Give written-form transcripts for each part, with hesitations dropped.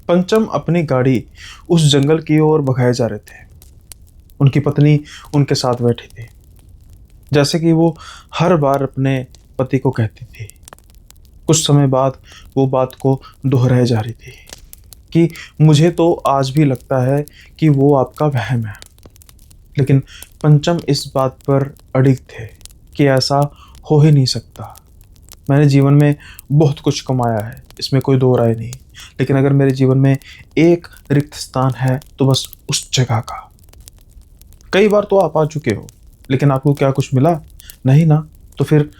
पंचम अपनी गाड़ी उस जंगल की ओर भगाए जा रहे थे। उनकी पत्नी उनके साथ बैठी थी। जैसे कि वो हर बार अपने पति को कहती थी। कुछ समय बाद वो बात को दोहराए जा रही थी कि मुझे तो आज भी लगता है कि वो आपका वहम है। लेकिन पंचम इस बात पर अडिग थे कि ऐसा हो ही नहीं सकता। मैंने जीवन में बहुत कुछ कमाया है, इसमें कोई दो राय नहीं। लेकिन अगर मेरे जीवन में एक रिक्त स्थान है तो बस उस जगह का। कई बार तो आप आ चुके हो, लेकिन आपको क्या कुछ मिला? नहीं ना। तो फिर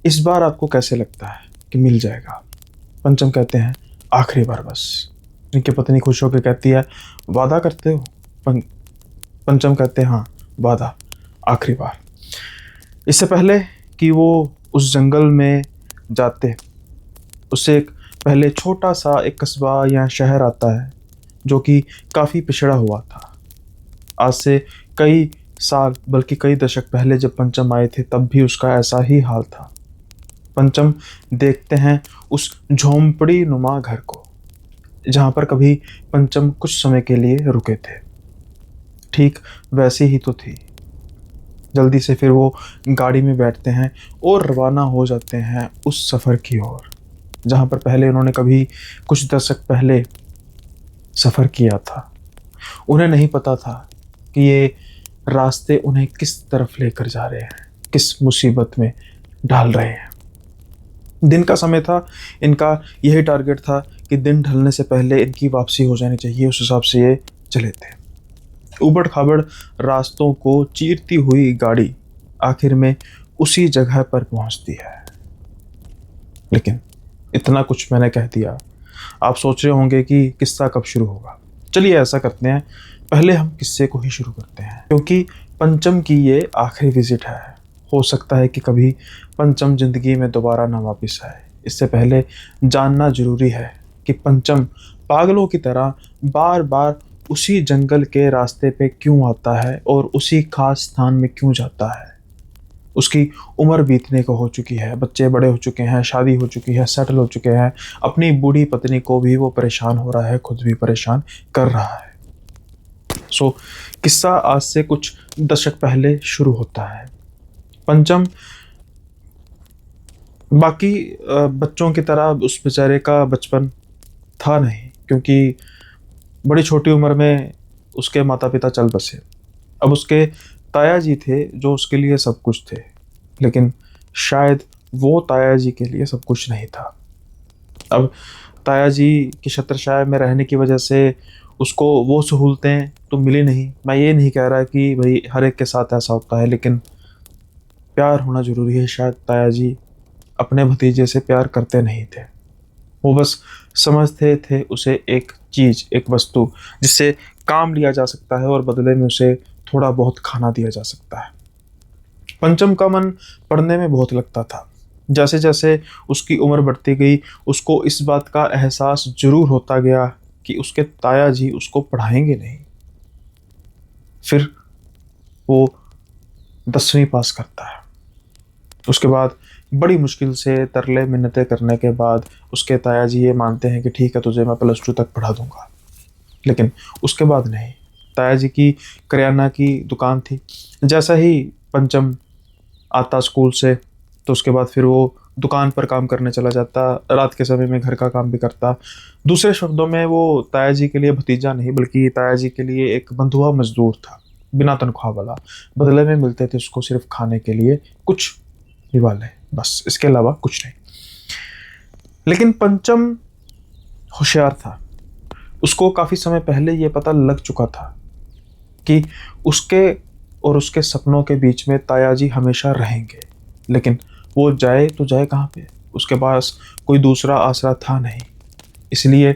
इस बार आपको कैसे लगता है कि मिल जाएगा? पंचम कहते हैं, आखिरी बार बस। इनकी पत्नी खुश होकर कहती है, वादा करते हो? पंचम कहते हैं, हाँ वादा, आखिरी बार। इससे पहले कि वो उस जंगल में जाते, उससे एक पहले छोटा सा एक कस्बा या शहर आता है जो कि काफ़ी पिछड़ा हुआ था। आज से कई साल बल्कि कई दशक पहले जब पंचम आए थे तब भी उसका ऐसा ही हाल था। पंचम देखते हैं उस झोंपड़ी नुमा घर को जहाँ पर कभी पंचम कुछ समय के लिए रुके थे। ठीक वैसी ही तो थी। जल्दी से फिर वो गाड़ी में बैठते हैं और रवाना हो जाते हैं उस सफ़र की ओर जहाँ पर पहले उन्होंने कभी कुछ दशक पहले सफ़र किया था। उन्हें नहीं पता था कि ये रास्ते उन्हें किस तरफ लेकर जा रहे हैं, किस मुसीबत में डाल रहे हैं। दिन का समय था, इनका यही टारगेट था कि दिन ढलने से पहले इनकी वापसी हो जानी चाहिए। उस हिसाब से ये चले थे। उबड़ खाबड़ रास्तों को चीरती हुई गाड़ी आखिर में उसी जगह पर पहुंचती है। लेकिन इतना कुछ मैंने कह दिया, आप सोच रहे होंगे कि किस्सा कब शुरू होगा। चलिए ऐसा करते हैं, पहले हम किस्से को ही शुरू करते हैं, क्योंकि पंचम की ये आखिरी विजिट है। हो सकता है कि कभी पंचम जिंदगी में दोबारा ना वापस आए। इससे पहले जानना जरूरी है कि पंचम पागलों की तरह बार बार उसी जंगल के रास्ते पे क्यों आता है और उसी खास स्थान में क्यों जाता है। उसकी उम्र बीतने को हो चुकी है, बच्चे बड़े हो चुके हैं, शादी हो चुकी है, सेटल हो चुके हैं। अपनी बूढ़ी पत्नी को भी वो परेशान हो रहा है, खुद भी परेशान कर रहा है। किस्सा आज से कुछ दशक पहले शुरू होता है। पंचम बाकी बच्चों की तरह उस बेचारे का बचपन था नहीं, क्योंकि बड़ी छोटी उम्र में उसके माता पिता चल बसे। अब उसके ताया जी थे जो उसके लिए सब कुछ थे, लेकिन शायद वो ताया जी के लिए सब कुछ नहीं था। अब ताया जी की छत्रछाया में रहने की वजह से उसको वो सहूलतें तो मिली नहीं। मैं ये नहीं कह रहा कि भाई हर एक के साथ ऐसा होता है, लेकिन प्यार होना ज़रूरी है। शायद ताया जी अपने भतीजे से प्यार करते नहीं थे, वो बस समझते थे उसे एक चीज़, एक वस्तु जिससे काम लिया जा सकता है और बदले में उसे थोड़ा बहुत खाना दिया जा सकता है। पंचम का मन पढ़ने में बहुत लगता था। जैसे जैसे उसकी उम्र बढ़ती गई उसको इस बात का एहसास जरूर होता गया कि उसके ताया जी उसको पढ़ाएंगे नहीं। फिर वो 10वीं पास करता है। उसके बाद बड़ी मुश्किल से तरले मिन्नतें करने के बाद उसके ताया जी ये मानते हैं कि ठीक है, तुझे मैं +2 तक पढ़ा दूंगा। लेकिन उसके बाद नहीं। ताया जी की करियाना की दुकान थी। जैसा ही पंचम आता स्कूल से तो उसके बाद फिर वो दुकान पर काम करने चला जाता, रात के समय में घर का काम भी करता। दूसरे शब्दों में वो ताया जी के लिए भतीजा नहीं बल्कि ताया जी के लिए एक बंधुआ मजदूर था, बिना तनख्वाह वाला। बदले में मिलते थे उसको सिर्फ खाने के लिए कुछ निवाले, बस इसके अलावा कुछ नहीं। लेकिन पंचम होशियार था। उसको काफ़ी समय पहले ये पता लग चुका था कि उसके और उसके सपनों के बीच में ताया जी हमेशा रहेंगे। लेकिन वो जाए तो जाए कहाँ पे? उसके पास कोई दूसरा आसरा था नहीं। इसलिए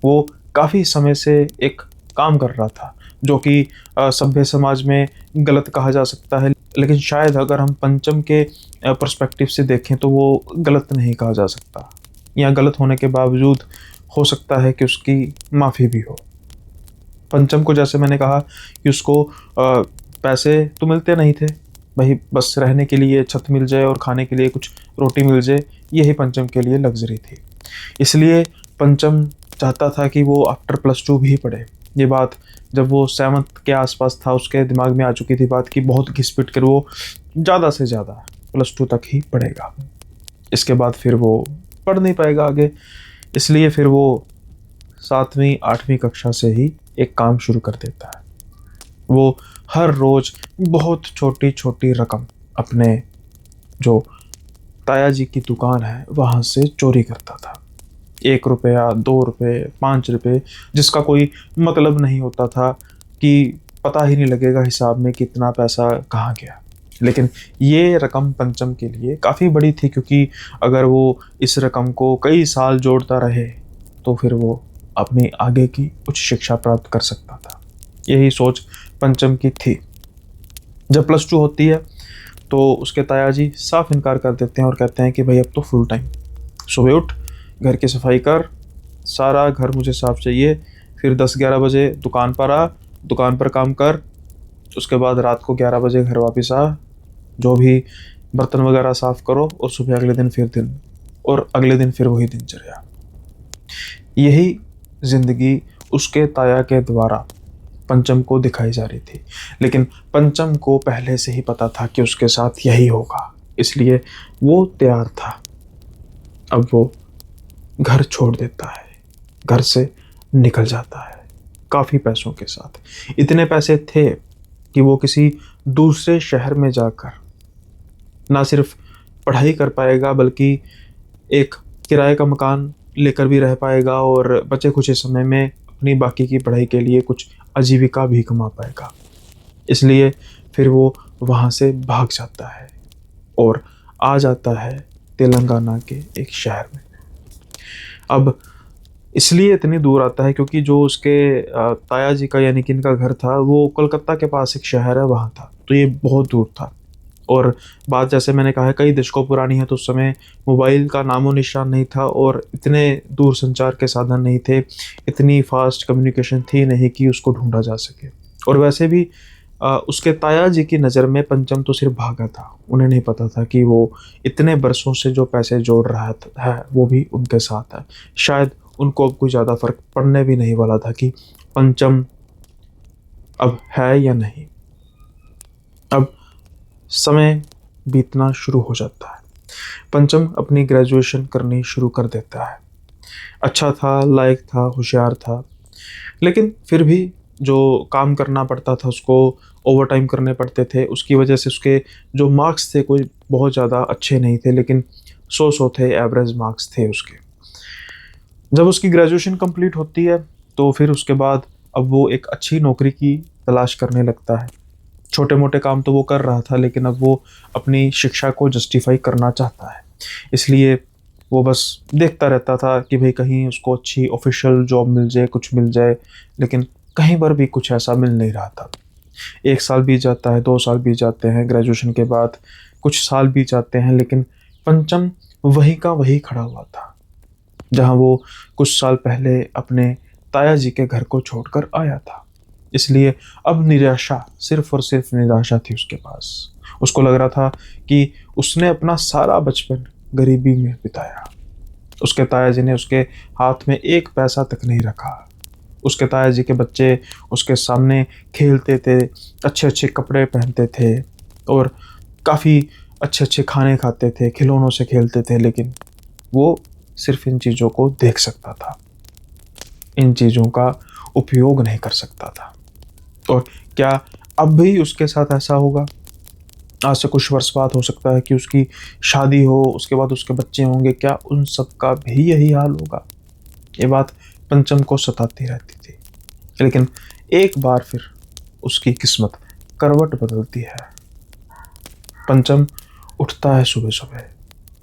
वो काफ़ी समय से एक काम कर रहा था जो कि सभ्य समाज में गलत कहा जा सकता है, लेकिन शायद अगर हम पंचम के पर्सपेक्टिव से देखें तो वो गलत नहीं कहा जा सकता, या गलत होने के बावजूद हो सकता है कि उसकी माफ़ी भी हो। पंचम को जैसे मैंने कहा कि उसको पैसे तो मिलते नहीं थे, भाई बस रहने के लिए छत मिल जाए और खाने के लिए कुछ रोटी मिल जाए, यही पंचम के लिए लग्जरी थी। इसलिए पंचम चाहता था कि वो आफ्टर +2 भी पढ़े। ये बात जब वो 7th के आसपास था, उसके दिमाग में आ चुकी थी बात कि बहुत घिस-पिट कर वो ज़्यादा से ज़्यादा +2 तक ही पढ़ेगा। इसके बाद फिर वो पढ़ नहीं पाएगा आगे, इसलिए फिर वो 7वीं 8वीं कक्षा से ही एक काम शुरू कर देता है। वो हर रोज़ बहुत छोटी-छोटी रकम अपने जो ताया जी की दुकान है वहाँ से चोरी करता था। 1 रुपया, 2 रुपए, 5 रुपए, जिसका कोई मतलब नहीं होता था, कि पता ही नहीं लगेगा हिसाब में कि इतना पैसा कहाँ गया। लेकिन ये रकम पंचम के लिए काफ़ी बड़ी थी, क्योंकि अगर वो इस रकम को कई साल जोड़ता रहे तो फिर वो अपनी आगे की उच्च शिक्षा प्राप्त कर सकता था। यही सोच पंचम की थी। जब +2 होती है तो उसके ताया जी साफ इनकार कर देते हैं और कहते हैं कि भाई अब तो फुल टाइम, सुबह उठ, घर की सफाई कर, सारा घर मुझे साफ चाहिए, फिर 10-11 बजे दुकान पर आ, दुकान पर काम कर, उसके बाद रात को 11 बजे घर वापस आ, जो भी बर्तन वगैरह साफ करो, और सुबह अगले दिन फिर वही दिनचर्या। यही जिंदगी उसके ताया के द्वारा पंचम को दिखाई जा रही थी, लेकिन पंचम को पहले से ही पता था कि उसके साथ यही होगा, इसलिए वो तैयार था। अब वो घर छोड़ देता है, घर से निकल जाता है काफ़ी पैसों के साथ। इतने पैसे थे कि वो किसी दूसरे शहर में जाकर ना सिर्फ पढ़ाई कर पाएगा, बल्कि एक किराए का मकान लेकर भी रह पाएगा और बचे कुछ समय में अपनी बाकी की पढ़ाई के लिए कुछ आजीविका भी कमा पाएगा। इसलिए फिर वो वहाँ से भाग जाता है और आ जाता है तेलंगाना के एक शहर में। अब इसलिए इतनी दूर आता है क्योंकि जो उसके ताया जी का यानी कि इनका घर था वो कोलकाता के पास एक शहर है वहाँ था, तो ये बहुत दूर था। और बात जैसे मैंने कहा है कई दशकों पुरानी है, तो उस समय मोबाइल का नामो निशान नहीं था और इतने दूर संचार के साधन नहीं थे, इतनी फास्ट कम्युनिकेशन थी नहीं कि उसको ढूंढा जा सके। और वैसे भी उसके ताया जी की नज़र में पंचम तो सिर्फ भागा था, उन्हें नहीं पता था कि वो इतने बरसों से जो पैसे जोड़ रहा है वो भी उनके साथ है। शायद उनको अब कोई ज़्यादा फर्क पड़ने भी नहीं वाला था कि पंचम अब है या नहीं। अब समय बीतना शुरू हो जाता है। पंचम अपनी ग्रेजुएशन करनी शुरू कर देता है। अच्छा था, लायक था, होशियार था, लेकिन फिर भी जो काम करना पड़ता था उसको ओवर टाइम करने पड़ते थे, उसकी वजह से उसके जो मार्क्स थे कोई बहुत ज़्यादा अच्छे नहीं थे, लेकिन 100 थे, एवरेज मार्क्स थे उसके। जब उसकी ग्रेजुएशन कंप्लीट होती है तो फिर उसके बाद अब वो एक अच्छी नौकरी की तलाश करने लगता है। छोटे मोटे काम तो वो कर रहा था, लेकिन अब वो अपनी शिक्षा को जस्टिफाई करना चाहता है, इसलिए वो बस देखता रहता था कि भाई कहीं उसको अच्छी ऑफिशियल जॉब मिल जाए, कुछ मिल जाए, लेकिन कहीं पर भी कुछ ऐसा मिल नहीं रहा था। 1 साल बीत जाता है, 2 साल बीत जाते हैं, ग्रेजुएशन के बाद कुछ साल बीत जाते हैं, लेकिन पंचम वहीं का वहीं खड़ा हुआ था जहाँ वो कुछ साल पहले अपने ताया जी के घर को छोड़कर आया था। इसलिए अब निराशा, सिर्फ और सिर्फ निराशा थी उसके पास। उसको लग रहा था कि उसने अपना सारा बचपन गरीबी में बिताया। उसके ताया जी ने उसके हाथ में 1 पैसा तक नहीं रखा। उसके ताया जी के बच्चे उसके सामने खेलते थे, अच्छे अच्छे कपड़े पहनते थे और काफ़ी अच्छे अच्छे खाने खाते थे, खिलौनों से खेलते थे, लेकिन वो सिर्फ इन चीज़ों को देख सकता था, इन चीज़ों का उपयोग नहीं कर सकता था। और क्या अब भी उसके साथ ऐसा होगा? आज से कुछ वर्ष बाद हो सकता है कि उसकी शादी हो, उसके बाद उसके बच्चे होंगे, क्या उन सब का भी यही हाल होगा? ये बात पंचम को सताती रहती थी। लेकिन एक बार फिर उसकी किस्मत करवट बदलती है। पंचम उठता है सुबह सुबह,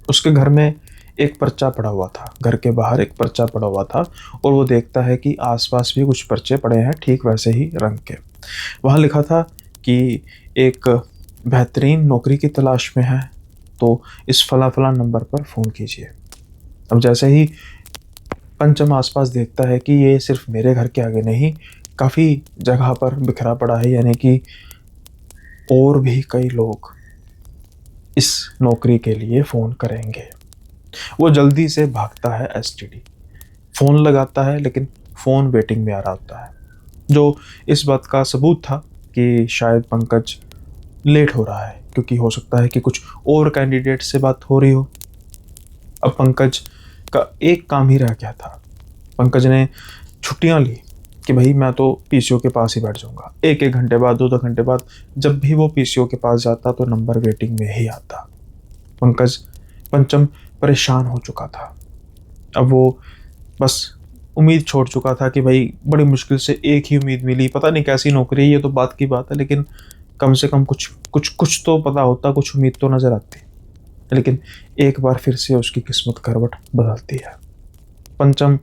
उसके घर में एक पर्चा पड़ा हुआ था, घर के बाहर एक पर्चा पड़ा हुआ था, और वो देखता है कि आसपास भी कुछ पर्चे पड़े हैं ठीक वैसे ही रंग के। वहाँ लिखा था कि एक बेहतरीन नौकरी की तलाश में है तो इस फला फला नंबर पर फ़ोन कीजिए। अब जैसे ही पंचम आसपास देखता है कि ये सिर्फ मेरे घर के आगे नहीं, काफ़ी जगह पर बिखरा पड़ा है, यानी कि और भी कई लोग इस नौकरी के लिए फ़ोन करेंगे। वो जल्दी से भागता है एसटीडी, फ़ोन लगाता है लेकिन फ़ोन वेटिंग में आ रहा होता है, जो इस बात का सबूत था कि शायद पंकज लेट हो रहा है, क्योंकि हो सकता है कि कुछ और कैंडिडेट से बात हो रही हो। अब पंकज का एक काम ही रह गया था। पंकज ने छुट्टियां ली कि भाई मैं तो पीसीओ के पास ही बैठ जाऊंगा। एक एक घंटे बाद, दो दो घंटे बाद जब भी वो पीसीओ के पास जाता तो नंबर वेटिंग में ही आता। पंकज पंचम परेशान हो चुका था। अब वो बस उम्मीद छोड़ चुका था कि भाई बड़ी मुश्किल से एक ही उम्मीद मिली, पता नहीं कैसी नौकरी है, ये तो बात की बात है, लेकिन कम से कम कुछ कुछ कुछ तो पता होता, कुछ उम्मीद तो नजर आती। लेकिन एक बार फिर से उसकी किस्मत करवट बदलती है। पंचम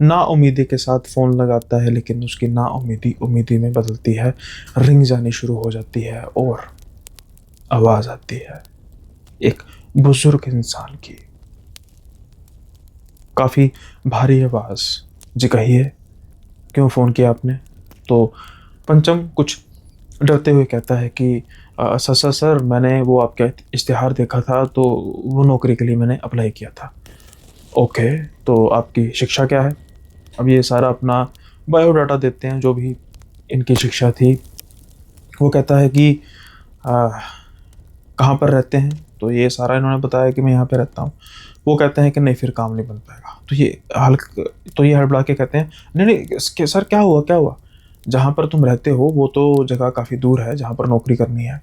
ना उम्मीदी के साथ फ़ोन लगाता है, लेकिन उसकी ना उम्मीदी उम्मीदी में बदलती है। रिंग जानी शुरू हो जाती है और आवाज़ आती है एक बुजुर्ग इंसान की। काफ़ी भारी आवाज़। जी कहिए, क्यों फ़ोन किया आपने? तो पंचम कुछ डरते हुए कहता है कि सर मैंने वो आपका इश्तिहार देखा था, तो वो नौकरी के लिए मैंने अप्लाई किया था। ओके, तो आपकी शिक्षा क्या है? अब ये सारा अपना बायोडाटा देते हैं, जो भी इनकी शिक्षा थी। वो कहता है कि आ, कहाँ पर रहते हैं? तो ये सारा इन्होंने बताया कि मैं यहाँ पे रहता हूँ। वो कहते हैं कि नहीं, फिर काम नहीं बन पाएगा। तो ये हड़बड़ा के कहते हैं, नहीं नहीं सर, क्या हुआ क्या हुआ? जहाँ पर तुम रहते हो वो तो जगह काफ़ी दूर है जहाँ पर नौकरी करनी है।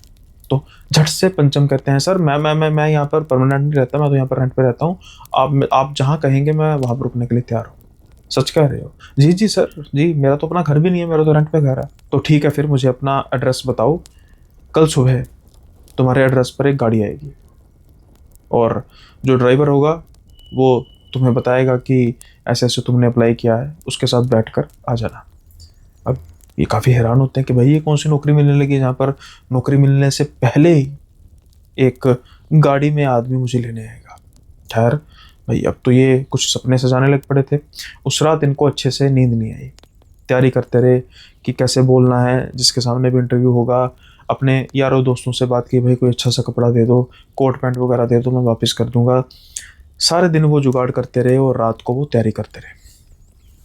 तो झट से पंचम कहते हैं, सर मैं यहाँ पर परमानेंट नहीं रहता, मैं तो यहाँ पर रेंट पे रहता हूँ। आप जहाँ कहेंगे मैं वहाँ पर रुकने के लिए तैयार हूँ। सच कह रहे हो? जी जी सर जी, मेरा तो अपना घर भी नहीं है, मेरा तो रेंट पे घर है। तो ठीक है, फिर मुझे अपना एड्रेस बताओ। कल सुबह तुम्हारे एड्रेस पर एक गाड़ी आएगी और जो ड्राइवर होगा वो तुम्हें बताएगा कि ऐसे ऐसे तुमने अप्लाई किया है, उसके साथ बैठकर आ जाना। अब ये काफ़ी हैरान होते हैं कि भाई ये कौन सी नौकरी मिलने लगी जहाँ पर नौकरी मिलने से पहले ही एक गाड़ी में आदमी मुझे लेने आएगा। खैर भाई, अब तो ये कुछ सपने सजाने लग पड़े थे। उस रात इनको अच्छे से नींद नहीं आई। तैयारी करते रहे कि कैसे बोलना है, जिसके सामने भी इंटरव्यू होगा। अपने यारों दोस्तों से बात की, भाई कोई अच्छा सा कपड़ा दे दो, कोट पैंट वगैरह दे दो, मैं वापस कर दूंगा। सारे दिन वो जुगाड़ करते रहे और रात को वो तैयारी करते रहे।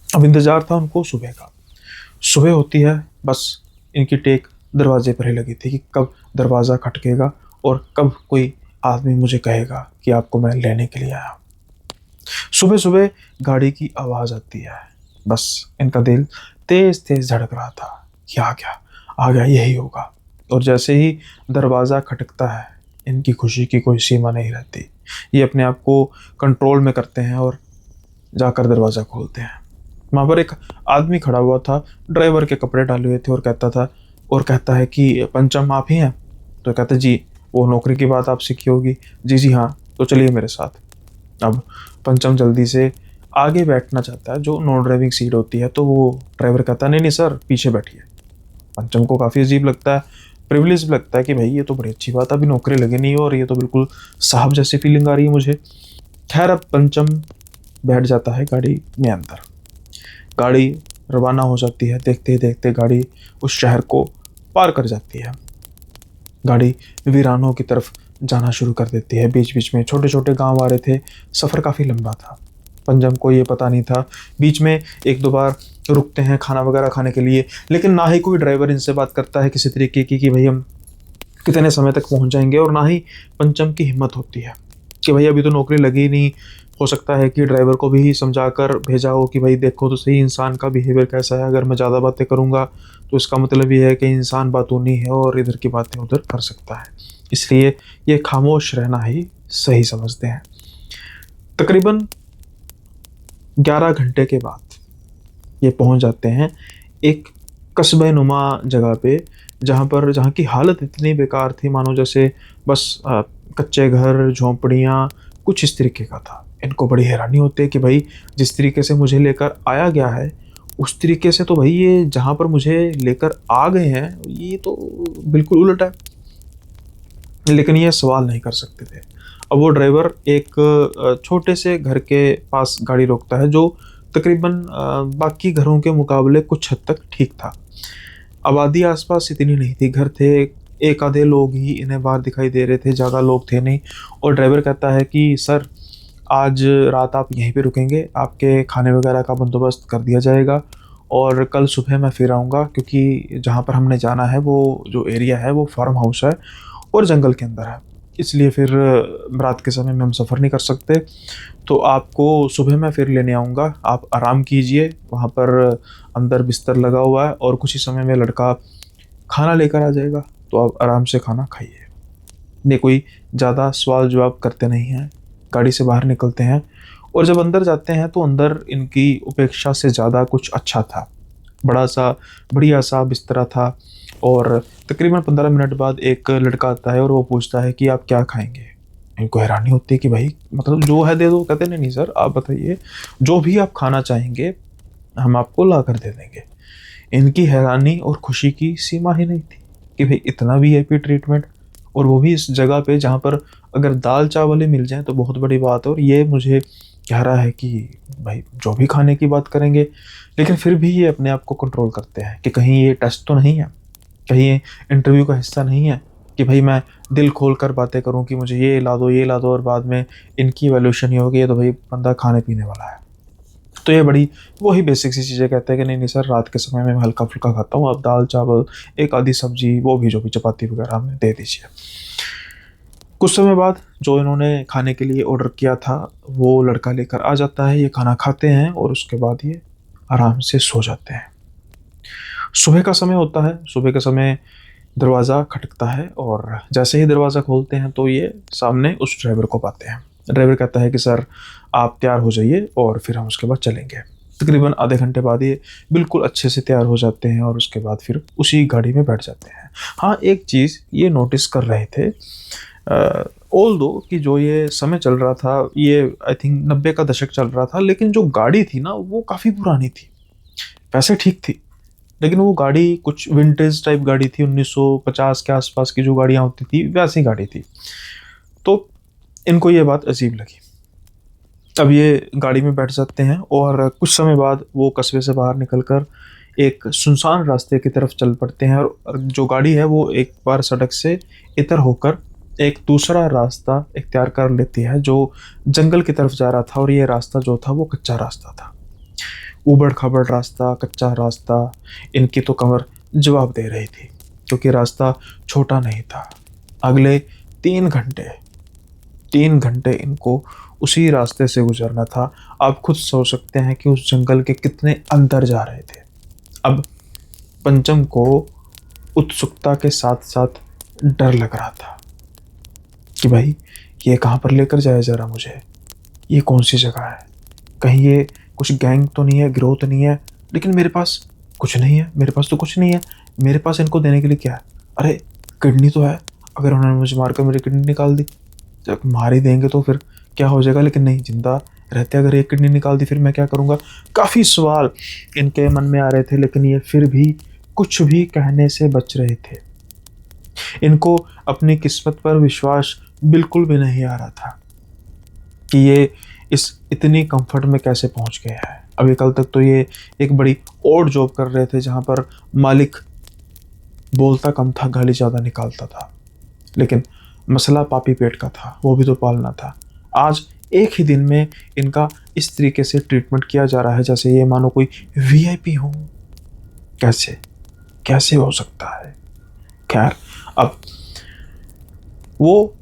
अब इंतज़ार था उनको सुबह का। सुबह होती है, बस इनकी टेक दरवाजे पर ही लगी थी कि कब दरवाज़ा खटकेगा और कब कोई आदमी मुझे कहेगा कि आपको मैं लेने के लिए आया। सुबह सुबह गाड़ी की आवाज़ आती है। बस इनका दिल तेज तेज धड़क रहा था कि आ गया यही होगा। और जैसे ही दरवाज़ा खटकता है, इनकी खुशी की कोई सीमा नहीं रहती। ये अपने आप को कंट्रोल में करते हैं और जाकर दरवाज़ा खोलते हैं। वहाँ पर एक आदमी खड़ा हुआ था, ड्राइवर के कपड़े डाले हुए थे, और कहता है कि पंचम आप ही हैं? तो कहते जी, वो नौकरी की बात आपसे की होगी। जी जी हाँ, तो चलिए मेरे साथ। अब पंचम जल्दी से आगे बैठना चाहता है, जो नॉन ड्राइविंग सीट होती है, तो वो ड्राइवर कहता है नहीं नहीं सर, पीछे बैठिए। पंचम को काफ़ी अजीब लगता है, प्रिविलेज भी लगता है कि भाई ये तो बड़ी अच्छी बात है, अभी नौकरी लगी नहीं है और ये तो बिल्कुल साहब जैसी फीलिंग आ रही है मुझे। खैर, अब पंचम बैठ जाता है गाड़ी में अंदर। गाड़ी रवाना हो जाती है। देखते ही देखते गाड़ी उस शहर को पार कर जाती है। गाड़ी वीरानों की तरफ जाना शुरू कर देती है। बीच बीच में छोटे छोटे गांव आ रहे थे। सफ़र काफ़ी लंबा था। पंचम को ये पता नहीं था। बीच में एक दो बार रुकते हैं खाना वगैरह खाने के लिए, लेकिन ना ही कोई ड्राइवर इनसे बात करता है किसी तरीके की कि भाई हम कितने समय तक पहुंच जाएंगे, और ना ही पंचम की हिम्मत होती है कि भाई अभी तो नौकरी लगी ही नहीं। हो सकता है कि ड्राइवर को भी समझा कर भेजा हो कि भाई देखो तो सही इंसान का बिहेवियर कैसा है, अगर मैं ज़्यादा बातें करूँगा तो इसका मतलब ये है कि इंसान बातूनी है और इधर की बातें उधर कर सकता है। इसलिए ये खामोश रहना ही सही समझते हैं। तकरीबन 11 घंटे के बाद ये पहुंच जाते हैं एक कस्बे नुमा जगह पे, जहाँ की हालत इतनी बेकार थी मानो जैसे बस कच्चे घर, झोंपड़ियाँ, कुछ इस तरीके का था। इनको बड़ी हैरानी होती है कि भाई जिस तरीके से मुझे लेकर आया गया है, उस तरीके से तो भाई ये जहाँ पर मुझे लेकर आ गए हैं ये तो बिल्कुल उलट है। लेकिन ये सवाल नहीं कर सकते थे। अब वो ड्राइवर एक छोटे से घर के पास गाड़ी रोकता है, जो तकरीबन बाकी घरों के मुकाबले कुछ हद तक ठीक था। आबादी आसपास इतनी नहीं थी, घर थे, एक आधे लोग ही इन्हें बाहर दिखाई दे रहे थे, ज़्यादा लोग थे नहीं। और ड्राइवर कहता है कि सर आज रात आप यहीं पे रुकेंगे, आपके खाने वगैरह का बंदोबस्त कर दिया जाएगा और कल सुबह मैं फिर आऊँगा, क्योंकि जहाँ पर हमने जाना है वो जो एरिया है वो फार्म हाउस है और जंगल के अंदर है, इसलिए फिर रात के समय में हम सफ़र नहीं कर सकते। तो आपको सुबह मैं फिर लेने आऊँगा, आप आराम कीजिए, वहाँ पर अंदर बिस्तर लगा हुआ है और कुछ ही समय में लड़का खाना लेकर आ जाएगा, तो आप आराम से खाना खाइए। ने कोई ज़्यादा सवाल जवाब करते नहीं हैं, गाड़ी से बाहर निकलते हैं और जब अंदर जाते हैं तो अंदर इनकी उपेक्षा से ज़्यादा कुछ अच्छा था। बड़ा सा बढ़िया सा बिस्तरा था और तकरीबन 15 मिनट बाद एक लड़का आता है और वो पूछता है कि आप क्या खाएँगे? इनको हैरानी होती है कि भाई मतलब जो है दे दो। कहते नहीं, नहीं सर आप बताइए, जो भी आप खाना चाहेंगे हम आपको ला कर दे देंगे। इनकी हैरानी और खुशी की सीमा ही नहीं थी कि भाई इतना वीआईपी ट्रीटमेंट, और वो भी इस जगह पे जहाँ पर अगर दाल चावल ही मिल जाए तो बहुत बड़ी बात है। और ये मुझे कह रहा है कि भाई जो भी खाने की बात करेंगे, लेकिन फिर भी ये अपने आप को कंट्रोल करते हैं कि कहीं ये टेस्ट तो नहीं है, कहीं ये इंटरव्यू का हिस्सा नहीं है कि भाई मैं दिल खोल कर बातें करूं कि मुझे ये ला दो और बाद में इनकी वैल्यूएशन ये होगी, ये तो भाई बंदा खाने पीने वाला है। तो ये बड़ी वही बेसिक सी चीज़ें कहते हैं कि नहीं नहीं सर रात के समय में मैं हल्का फुल्का खाता हूँ, आप दाल चावल एक आधी सब्जी वो भी जो भी चपाती वगैरह हमें दे दीजिए। कुछ समय बाद जो इन्होंने खाने के लिए ऑर्डर किया था वो लड़का लेकर आ जाता है, ये खाना खाते हैं और उसके बाद ये आराम से सो जाते हैं। सुबह का समय होता है, सुबह के समय दरवाज़ा खटकता है और जैसे ही दरवाज़ा खोलते हैं तो ये सामने उस ड्राइवर को पाते हैं। ड्राइवर कहता है कि सर आप तैयार हो जाइए और फिर हम उसके बाद चलेंगे। तकरीबन आधे घंटे बाद ये बिल्कुल अच्छे से तैयार हो जाते हैं और उसके बाद फिर उसी गाड़ी में बैठ जाते हैं। हाँ, एक चीज़ ये नोटिस कर रहे थे, ऑल दो कि जो ये समय चल रहा था ये आई थिंक 90 का दशक चल रहा था, लेकिन जो गाड़ी थी ना वो काफ़ी पुरानी थी। वैसे ठीक थी, लेकिन वो गाड़ी कुछ विंटेज टाइप गाड़ी थी, 1950 के आसपास की जो गाड़ियाँ होती थी वैसी गाड़ी थी। तो इनको ये बात अजीब लगी। अब ये गाड़ी में बैठ जाते हैं और कुछ समय बाद वो कस्बे से बाहर निकलकर एक सुनसान रास्ते की तरफ चल पड़ते हैं और जो गाड़ी है वो एक बार सड़क से इतर होकर एक दूसरा रास्ता इख्तियार कर लेती है जो जंगल की तरफ जा रहा था। और ये रास्ता जो था वो कच्चा रास्ता था, ऊबड़ खाबड़ रास्ता, कच्चा रास्ता। इनकी तो कमर जवाब दे रही थी क्योंकि रास्ता छोटा नहीं था। अगले 3 घंटे 3 घंटे इनको उसी रास्ते से गुजरना था। आप खुद सोच सकते हैं कि उस जंगल के कितने अंदर जा रहे थे। अब पंचम को उत्सुकता के साथ साथ डर लग रहा था कि भाई ये कहाँ पर लेकर जाया जा रहा मुझे, ये कौन सी जगह है, कहीं ये कुछ गैंग तो नहीं है, गिरोह तो नहीं है। लेकिन मेरे पास कुछ नहीं है, मेरे पास तो कुछ नहीं है, मेरे पास इनको देने के लिए क्या है? अरे किडनी तो है, अगर उन्होंने मुझे मारकर मेरी किडनी निकाल दी, जब मार ही देंगे तो फिर क्या हो जाएगा। लेकिन नहीं, जिंदा रहते अगर एक किडनी निकाल दी फिर मैं क्या करूँगा। काफ़ी सवाल इनके मन में आ रहे थे, लेकिन ये फिर भी कुछ भी कहने से बच रहे थे। इनको अपनी किस्मत पर विश्वास बिल्कुल भी नहीं आ रहा था कि ये इस इतनी कंफर्ट में कैसे पहुंच गया है। अभी कल तक तो ये एक बड़ी ओड जॉब कर रहे थे जहां पर मालिक बोलता कम था, गाली ज़्यादा निकालता था, लेकिन मसला पापी पेट का था, वो भी तो पालना था। आज एक ही दिन में इनका इस तरीके से ट्रीटमेंट किया जा रहा है जैसे ये मानो कोई वीआईपी हो। कैसे कैसे हो सकता है? खैर, अब वो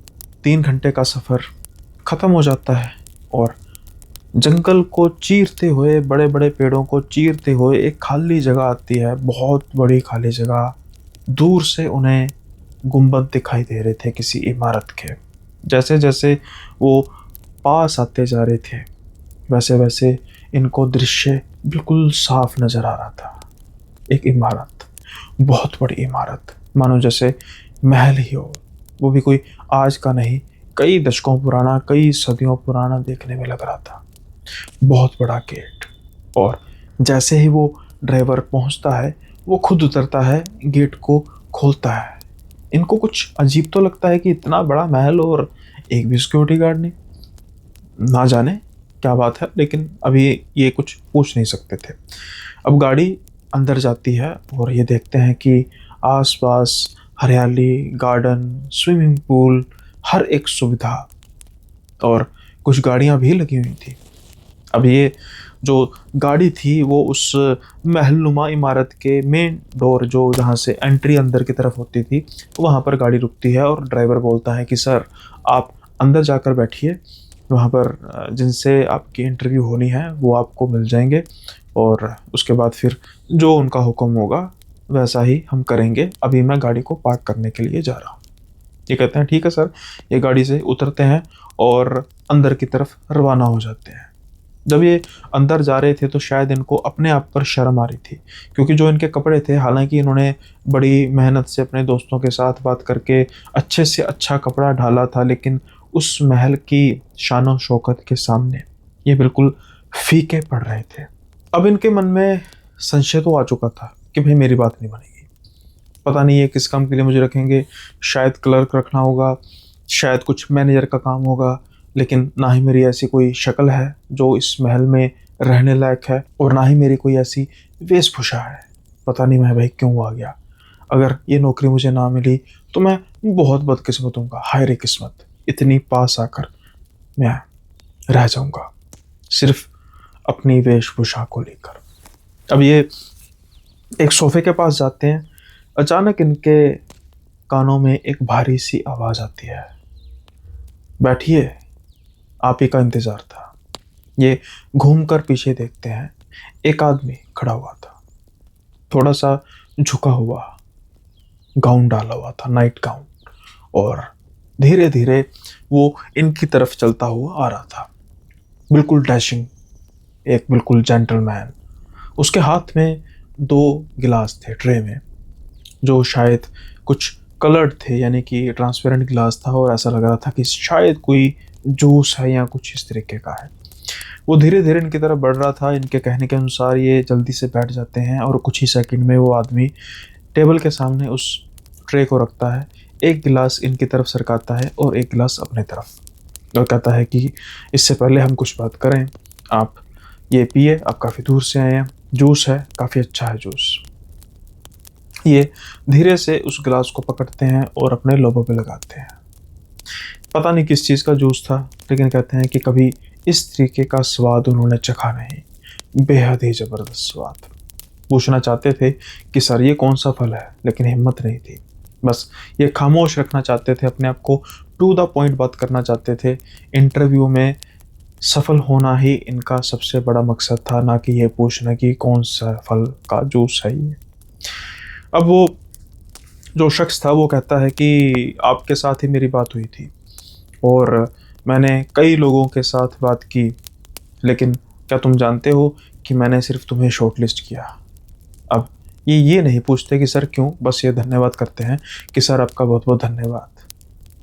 3 घंटे का सफ़र ख़त्म हो जाता है और जंगल को चीरते हुए, बड़े बड़े पेड़ों को चीरते हुए एक खाली जगह आती है, बहुत बड़ी खाली जगह। दूर से उन्हें गुंबद दिखाई दे रहे थे किसी इमारत के। जैसे जैसे वो पास आते जा रहे थे वैसे वैसे इनको दृश्य बिल्कुल साफ नज़र आ रहा था। एक इमारत, बहुत बड़ी इमारत, मानो जैसे महल ही हो, वो भी कोई आज का नहीं, कई दशकों पुराना, कई सदियों पुराना देखने में लग रहा था। बहुत बड़ा गेट, और जैसे ही वो ड्राइवर पहुंचता है वो खुद उतरता है, गेट को खोलता है। इनको कुछ अजीब तो लगता है कि इतना बड़ा महल और एक भी सिक्योरिटी गार्ड नहीं, ना जाने क्या बात है, लेकिन अभी ये कुछ पूछ नहीं सकते थे। अब गाड़ी अंदर जाती है और ये देखते हैं कि आसपास हरियाली, गार्डन, स्विमिंग पूल, हर एक सुविधा, और कुछ गाड़ियां भी लगी हुई थी। अब ये जो गाड़ी थी वो उस महलनुमा इमारत के मेन डोर, जो जहाँ से एंट्री अंदर की तरफ होती थी, वहाँ पर गाड़ी रुकती है और ड्राइवर बोलता है कि सर आप अंदर जाकर बैठिए, वहाँ पर जिनसे आपकी इंटरव्यू होनी है वो आपको मिल जाएंगे, और उसके बाद फिर जो उनका हुक्म होगा वैसा ही हम करेंगे। अभी मैं गाड़ी को पार्क करने के लिए जा रहा हूँ। ये कहते हैं ठीक है सर। ये गाड़ी से उतरते हैं और अंदर की तरफ रवाना हो जाते हैं। जब ये अंदर जा रहे थे तो शायद इनको अपने आप पर शर्म आ रही थी, क्योंकि जो इनके कपड़े थे, हालांकि इन्होंने बड़ी मेहनत से अपने दोस्तों के साथ बात करके अच्छे से अच्छा कपड़ा ढाला था, लेकिन उस महल की शान शौकत के सामने ये बिल्कुल फीके पड़ रहे थे। अब इनके मन में संशय तो आ चुका था कि भाई मेरी बात नहीं बनेगी, पता नहीं ये किस काम के लिए मुझे रखेंगे, शायद क्लर्क रखना होगा, शायद कुछ मैनेजर का काम होगा, लेकिन ना ही मेरी ऐसी कोई शक्ल है जो इस महल में रहने लायक है, और ना ही मेरी कोई ऐसी वेशभूषा है। पता नहीं मैं भाई क्यों आ गया। अगर ये नौकरी मुझे ना मिली तो मैं बहुत बदकिस्मत हूँगा। हाय रे किस्मत, इतनी पास आकर मैं रह जाऊंगा सिर्फ अपनी वेशभूषा को लेकर। अब ये एक सोफे के पास जाते हैं। अचानक इनके कानों में एक भारी सी आवाज आती है, बैठिए, आप ही का इंतजार था। ये घूमकर पीछे देखते हैं, एक आदमी खड़ा हुआ था, थोड़ा सा झुका हुआ, गाउन डाला हुआ था, नाइट गाउन, और धीरे धीरे वो इनकी तरफ चलता हुआ आ रहा था, बिल्कुल डैशिंग, एक बिल्कुल जेंटलमैन। उसके हाथ में 2 गिलास थे ट्रे में, जो शायद कुछ कलर्ड थे, यानी कि ट्रांसपेरेंट गिलास था, और ऐसा लग रहा था कि शायद कोई जूस है या कुछ इस तरीके का है। वो धीरे धीरे इनकी तरफ बढ़ रहा था। इनके कहने के अनुसार ये जल्दी से बैठ जाते हैं और कुछ ही सेकंड में वो आदमी टेबल के सामने उस ट्रे को रखता है, एक गिलास इनकी तरफ सरकाता है और एक गिलास अपने तरफ, और कहता है कि इससे पहले हम कुछ बात करें, आप ये पिए, आप काफ़ी दूर से आए हैं, जूस है, काफ़ी अच्छा है जूस। ये धीरे से उस गिलास को पकड़ते हैं और अपने लोबों पे लगाते हैं। पता नहीं किस चीज़ का जूस था, लेकिन कहते हैं कि कभी इस तरीके का स्वाद उन्होंने चखा नहीं, बेहद ही ज़बरदस्त स्वाद। पूछना चाहते थे कि सर ये कौन सा फल है, लेकिन हिम्मत नहीं थी। बस ये खामोश रखना चाहते थे, अपने आप को टू द पॉइंट बात करना चाहते थे। इंटरव्यू में सफल होना ही इनका सबसे बड़ा मकसद था, ना कि ये पूछना कि कौन सा फल का जूस है ये। अब वो जो शख्स था वो कहता है कि आपके साथ ही मेरी बात हुई थी और मैंने कई लोगों के साथ बात की, लेकिन क्या तुम जानते हो कि मैंने सिर्फ तुम्हें शॉर्टलिस्ट किया। अब ये नहीं पूछते कि सर क्यों, बस ये धन्यवाद करते हैं कि सर आपका बहुत बहुत धन्यवाद।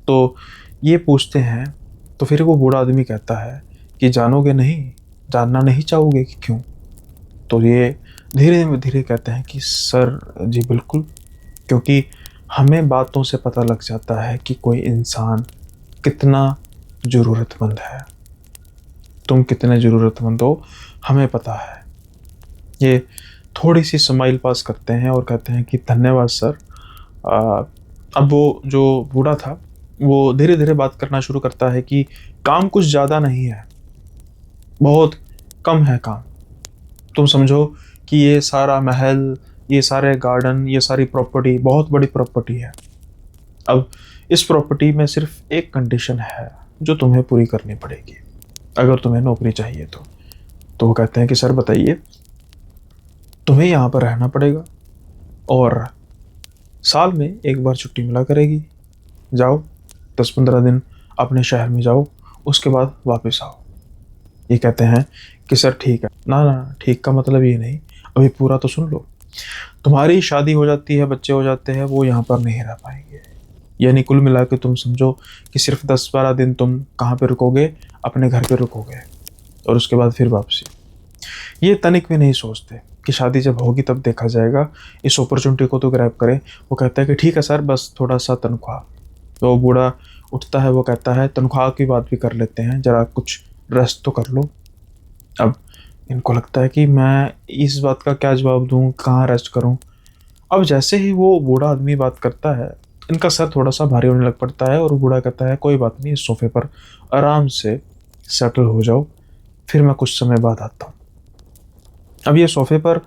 तो ये पूछते हैं, तो फिर वो बूढ़ा आदमी कहता है कि जानोगे नहीं, जानना नहीं चाहोगे कि क्यों। तो ये धीरे धीरे कहते हैं कि सर जी बिल्कुल, क्योंकि हमें बातों से पता लग जाता है कि कोई इंसान कितना ज़रूरतमंद है। तुम कितने ज़रूरतमंद हो हमें पता है। ये थोड़ी सी स्माइल पास करते हैं और कहते हैं कि धन्यवाद सर। अब वो जो बूढ़ा था वो धीरे धीरे बात करना शुरू करता है कि काम कुछ ज़्यादा नहीं है, बहुत कम है काम। तुम समझो कि ये सारा महल, ये सारे गार्डन, ये सारी प्रॉपर्टी बहुत बड़ी प्रॉपर्टी है। अब इस प्रॉपर्टी में सिर्फ एक कंडीशन है जो तुम्हें पूरी करनी पड़ेगी अगर तुम्हें नौकरी चाहिए तो वो कहते हैं कि सर बताइए। तुम्हें यहाँ पर रहना पड़ेगा और साल में एक बार छुट्टी मिला करेगी। जाओ 10-15 दिन अपने शहर में जाओ, उसके बाद वापस आओ। ये कहते हैं कि सर ठीक है। ना ना, ठीक का मतलब ये नहीं, अभी पूरा तो सुन लो। तुम्हारी शादी हो जाती है, बच्चे हो जाते हैं, वो यहाँ पर नहीं रह पाएंगे। यानी कुल मिला के तुम समझो कि सिर्फ 10-12 दिन तुम कहाँ पे रुकोगे, अपने घर पे रुकोगे, और उसके बाद फिर वापसी। ये तनिक भी नहीं सोचते कि शादी जब होगी तब देखा जाएगा, इस अपॉर्चुनिटी को तो ग्रैब करें। वो कहता है कि ठीक है सर, बस थोड़ा सा तनख्वाह। तो बूढ़ा उठता है, वो कहता है तनख्वाह की बात भी कर लेते हैं, ज़रा कुछ रेस्ट तो कर लो। अब इनको लगता है कि मैं इस बात का क्या जवाब दूं, कहाँ रेस्ट करूं। अब जैसे ही वो बूढ़ा आदमी बात करता है, इनका सर थोड़ा सा भारी होने लग पड़ता है और बूढ़ा कहता है कोई बात नहीं, इस सोफे पर आराम से सेटल हो जाओ, फिर मैं कुछ समय बाद आता हूँ। अब ये सोफे पर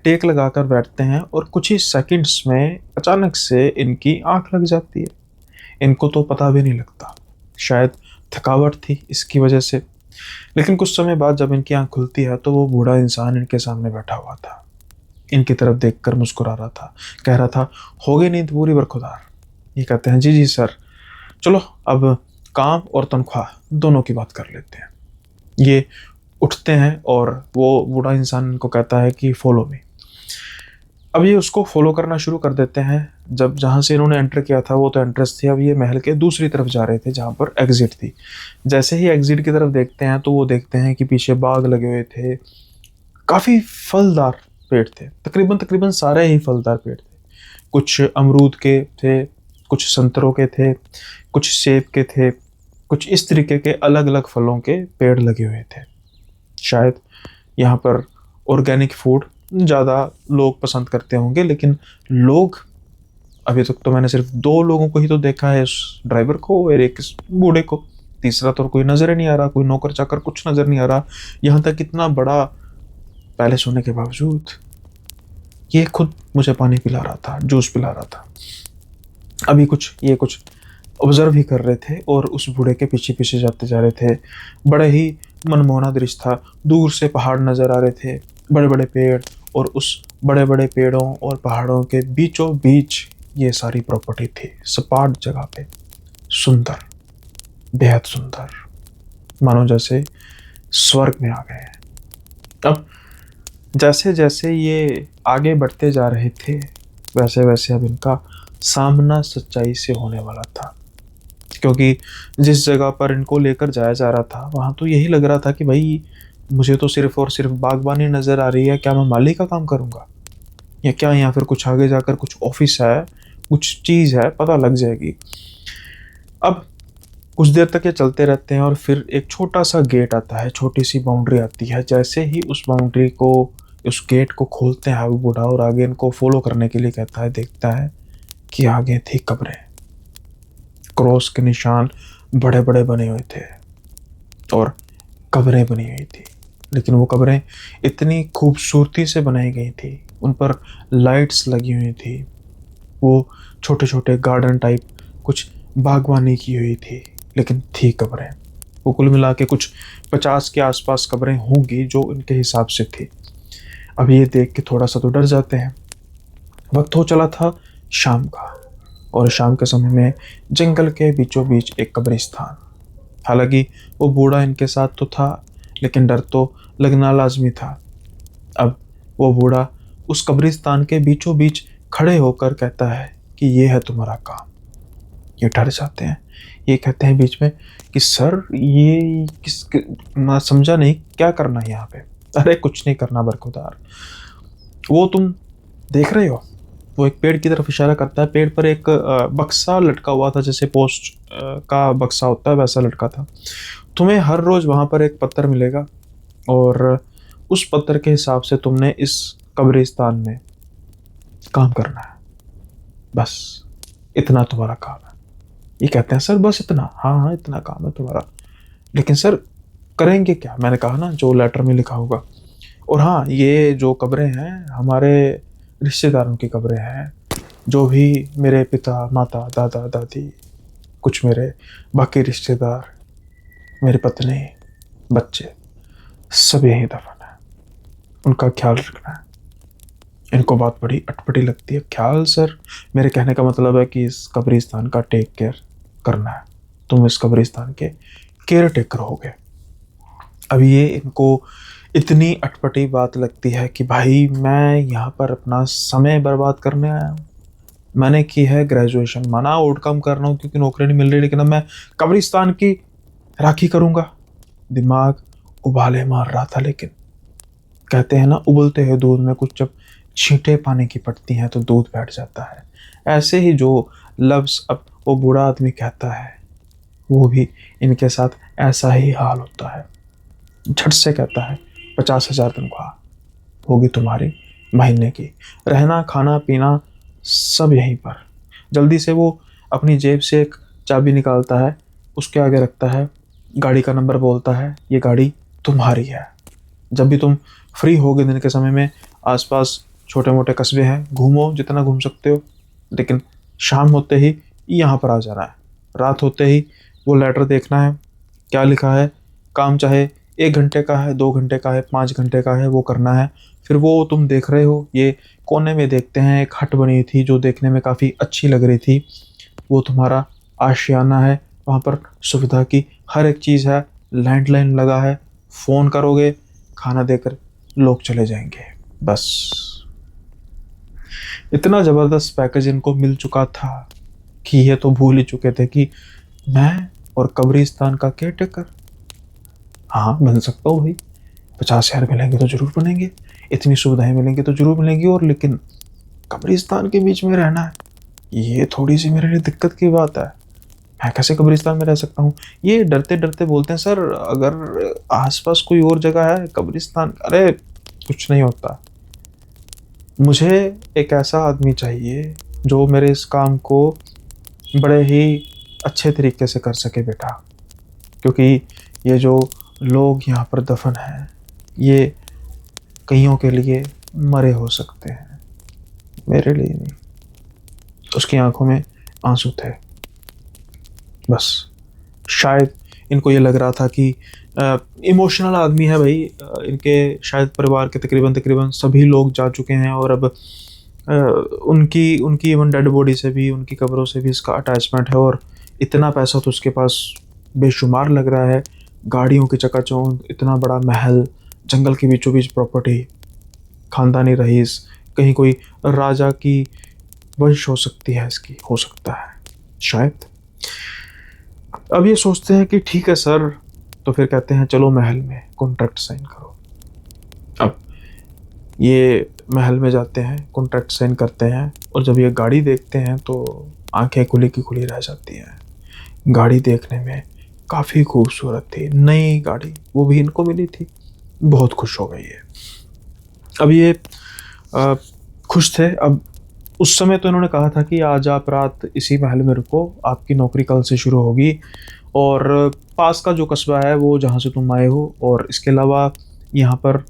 टेक लगाकर बैठते हैं और कुछ ही सेकंड्स में अचानक से इनकी आंख लग जाती है। इनको तो पता भी नहीं लगता, शायद थकावट थी इसकी वजह से। लेकिन कुछ समय बाद जब इनकी आंख खुलती है तो वो बूढ़ा इंसान इनके सामने बैठा हुआ था। इनकी तरफ देखकर मुस्कुरा रहा था, कह रहा था, हो गई नींद पूरी बरखुरदार? ये कहते हैं, जी जी सर, चलो अब काम और तनख्वाह दोनों की बात कर लेते हैं। ये उठते हैं और वो बूढ़ा इंसान इनको कहता है कि फॉलो मी। अब ये उसको फॉलो करना शुरू कर देते हैं। जब जहाँ से इन्होंने एंटर किया था वो तो एंट्रेंस थी, अब ये महल के दूसरी तरफ जा रहे थे जहाँ पर एग्जिट थी। जैसे ही एग्जिट की तरफ देखते हैं तो वो देखते हैं कि पीछे बाग लगे हुए थे, काफ़ी फलदार पेड़ थे, तकरीबन तकरीबन सारे ही फलदार पेड़ थे। कुछ अमरूद के थे, कुछ संतरों के थे, कुछ सेब के थे, कुछ इस तरीके के अलग अलग फलों के पेड़ लगे हुए थे। शायद यहाँ पर ऑर्गेनिक फूड ज़्यादा लोग पसंद करते होंगे, लेकिन लोग अभी तक तो मैंने सिर्फ 2 लोगों को ही तो देखा है, इस ड्राइवर को और एक इस बूढ़े को। तीसरा तो कोई नज़र ही नहीं आ रहा, कोई नौकर चाकर कुछ नज़र नहीं आ रहा। यहाँ तक इतना बड़ा पैलेस होने के बावजूद ये खुद मुझे पानी पिला रहा था, जूस पिला रहा था। अभी ये कुछ ऑब्जर्व ही कर रहे थे और उस बूढ़े के पीछे पीछे जाते जा रहे थे। बड़े ही मनमोहना दृश्य था। दूर से पहाड़ नज़र आ रहे थे, बड़े बड़े पेड़, और उस बड़े बड़े पेड़ों और पहाड़ों के बीचों बीच ये सारी प्रॉपर्टी थी, सपाट जगह पे, सुंदर, बेहद सुंदर, मानो जैसे स्वर्ग में आ गए हैं। अब जैसे जैसे ये आगे बढ़ते जा रहे थे वैसे वैसे अब इनका सामना सच्चाई से होने वाला था, क्योंकि जिस जगह पर इनको लेकर जाया जा रहा था वहाँ तो यही लग रहा था कि भाई मुझे तो सिर्फ और सिर्फ बागबानी नज़र आ रही है, क्या मैं माली का काम करूँगा या क्या यहाँ फिर कुछ आगे जाकर कुछ ऑफिस है, कुछ चीज़ है, पता लग जाएगी। अब कुछ देर तक ये चलते रहते हैं और फिर एक छोटा सा गेट आता है, छोटी सी बाउंड्री आती है। जैसे ही उस बाउंड्री को, उस गेट को खोलते हैं वो बूढ़ा और आगे इनको फॉलो करने के लिए कहता है, देखता है कि आगे थी कब्रें, क्रॉस के निशान बड़े बड़े बने हुए थे और कब्रें बनी हुई थी। लेकिन वो कब्रें इतनी खूबसूरती से बनाई गई थी, उन पर लाइट्स लगी हुई थी, वो छोटे छोटे गार्डन टाइप कुछ बागवानी की हुई थी, लेकिन थी कब्रें। वो कुल मिला के कुछ 50 के आसपास कब्रें होंगी जो इनके हिसाब से थी। अब ये देख के थोड़ा सा तो डर जाते हैं। वक्त हो चला था शाम का, और शाम के समय में जंगल के बीचों बीच एक कब्रिस्तान। हालांकि वो बूढ़ा इनके साथ तो था, लेकिन डर तो लगना लाजमी था। अब वो बूढ़ा उस कब्रिस्तान के बीचों बीच खड़े होकर कहता है कि ये है तुम्हारा काम। ये डर जाते हैं, ये कहते हैं बीच में कि सर ये मैं समझा नहीं, क्या करना है यहाँ पे? अरे कुछ नहीं करना बरखुदार, वो तुम देख रहे हो, वो एक पेड़ की तरफ इशारा करता है। पेड़ पर एक बक्सा लटका हुआ था, जैसे पोस्ट का बक्सा होता है वैसा लटका था। तुम्हें हर रोज़ वहाँ पर एक पत्थर मिलेगा और उस पत्थर के हिसाब से तुमने इस कब्रिस्तान में काम करना है, बस इतना तुम्हारा काम है। ये कहते हैं सर बस इतना? हाँ हाँ इतना काम है तुम्हारा, लेकिन सर करेंगे क्या? मैंने कहा ना जो लेटर में लिखा होगा। और हाँ, ये जो कब्रें हैं हमारे रिश्तेदारों की कब्रें हैं, जो भी मेरे पिता, माता, दादा, दादी, कुछ मेरे बाकी रिश्तेदार, मेरी पत्नी, बच्चे, सब यहीं दफन है, उनका ख्याल रखना है। इनको बात बड़ी अटपटी लगती है। ख्याल सर, मेरे कहने का मतलब है कि इस कब्रिस्तान का टेक केयर करना है, तुम इस कब्रिस्तान के केयर टेकर होगे। अब ये इनको इतनी अटपटी बात लगती है कि भाई मैं यहाँ पर अपना समय बर्बाद करने आया हूँ। मैंने की है ग्रेजुएशन, माना आउटकम कर रहा हूँ क्योंकि नौकरी नहीं मिल रही, लेकिन अब मैं कब्रिस्तान की राखी करूँगा। दिमाग उबाले मार रहा था, लेकिन कहते हैं ना उबलते हुए दूध में कुछ जब छींटे पानी की पड़ती हैं तो दूध बैठ जाता है। ऐसे ही जो लफ्ज़ अब वो बूढ़ा आदमी कहता है वो भी इनके साथ ऐसा ही हाल होता है। झट से कहता है 50,000 तनख्वाह होगी तुम्हारी महीने की, रहना खाना पीना सब यहीं पर। जल्दी से वो अपनी जेब से एक चाबी निकालता है, उसके आगे रखता है गाड़ी का नंबर बोलता है ये गाड़ी तुम्हारी है। जब भी तुम फ्री होगे दिन के समय में, आसपास छोटे मोटे कस्बे हैं, घूमो जितना घूम सकते हो, लेकिन शाम होते ही यहाँ पर आ जाना है। रात होते ही वो लेटर देखना है क्या लिखा है। काम चाहे 1 घंटे का है, 2 घंटे का है, 5 घंटे का है, वो करना है। फिर वो तुम देख रहे हो, ये कोने में देखते हैं एक हट बनी थी जो देखने में काफ़ी अच्छी लग रही थी, वो तुम्हारा आशियाना है। वहाँ पर सुविधा की हर एक चीज़ है, लैंडलाइन लगा है, फ़ोन करोगे, खाना देकर लोग चले जाएंगे। बस इतना ज़बरदस्त पैकेज इनको मिल चुका था कि ये तो भूल ही चुके थे कि मैं और कब्रिस्तान का केयरटेकर, हाँ बन सकता हूँ भाई। 50,000 मिलेंगे तो जरूर बनेंगे, इतनी सुविधाएं मिलेंगी तो जरूर मिलेंगी, और लेकिन कब्रिस्तान के बीच में रहना है, ये थोड़ी सी मेरे लिए दिक्कत की बात है। मैं कैसे कब्रिस्तान में रह सकता हूँ? ये डरते डरते बोलते हैं सर अगर आसपास कोई और जगह है कब्रिस्तान। अरे कुछ नहीं होता, मुझे एक ऐसा आदमी चाहिए जो मेरे इस काम को बड़े ही अच्छे तरीके से कर सके बेटा, क्योंकि ये जो लोग यहाँ पर दफन हैं ये कईयों के लिए मरे हो सकते हैं, मेरे लिए नहीं। उसकी आंखों में आंसू थे। बस शायद इनको ये लग रहा था कि इमोशनल आदमी है भाई, इनके शायद परिवार के तकरीबन तकरीबन सभी लोग जा चुके हैं, और अब उनकी उनकी इवन डेड बॉडी से भी, उनकी कब्रों से भी इसका अटैचमेंट है, और इतना पैसा तो उसके पास बेशुमार लग रहा है। गाड़ियों की चकाचौंध, इतना बड़ा महल, जंगल के बीचों बीच प्रॉपर्टी, खानदानी रईस, कहीं कोई राजा की वंश हो सकती है इसकी, हो सकता है शायद। अब ये सोचते हैं कि ठीक है सर, तो फिर कहते हैं चलो महल में कॉन्ट्रैक्ट साइन करो। अब ये महल में जाते हैं, कॉन्ट्रैक्ट साइन करते हैं, और जब ये गाड़ी देखते हैं तो आंखें खुली की खुली रह जाती हैं। गाड़ी देखने में काफ़ी खूबसूरत थी, नई गाड़ी, वो भी इनको मिली थी। बहुत खुश हो गई है। अब ये खुश थे। अब उस समय तो इन्होंने कहा था कि आज आप रात इसी महल में रुको, आपकी नौकरी कल से शुरू होगी, और पास का जो कस्बा है वो जहाँ से तुम आए हो, और इसके अलावा यहाँ पर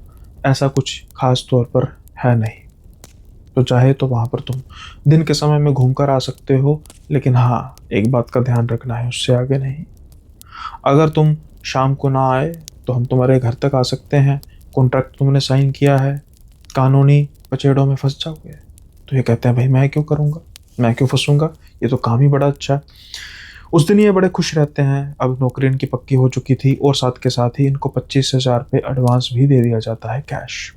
ऐसा कुछ खास तौर पर है नहीं, तो चाहे तो वहाँ पर तुम दिन के समय में घूम कर आ सकते हो, लेकिन हाँ एक बात का ध्यान रखना है, उससे आगे नहीं। अगर तुम शाम को ना आए तो हम तुम्हारे घर तक आ सकते हैं, कॉन्ट्रैक्ट तुमने साइन किया है, कानूनी पचेड़ों में फंस जाओगे। तो ये कहते हैं भाई मैं क्यों करूँगा, मैं क्यों फंसूंगा, ये तो काम ही बड़ा अच्छा है। उस दिन ये बड़े खुश रहते हैं। अब नौकरी इनकी पक्की हो चुकी थी, और साथ के साथ ही इनको 25,000 रुपये एडवांस भी दे दिया जाता है कैश।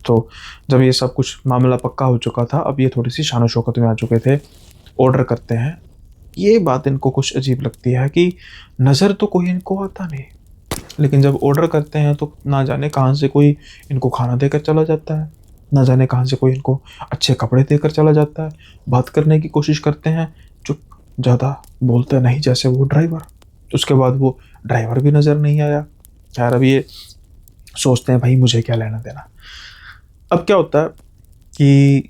तो जब ये सब कुछ मामला पक्का हो चुका था, अब ये थोड़ी सी शान शौकत में आ चुके थे। ऑर्डर करते हैं। ये बात इनको कुछ अजीब लगती है कि नज़र तो कोई इनको आता नहीं, लेकिन जब ऑर्डर करते हैं तो ना जाने कहाँ से कोई इनको खाना देकर चला जाता है, ना जाने कहाँ से कोई इनको अच्छे कपड़े देकर चला जाता है। बात करने की कोशिश करते हैं, चुप, ज़्यादा बोलते नहीं, जैसे वो ड्राइवर। उसके बाद वो ड्राइवर भी नज़र नहीं आया। खैर अब ये सोचते हैं भाई मुझे क्या लेना देना। अब क्या होता है कि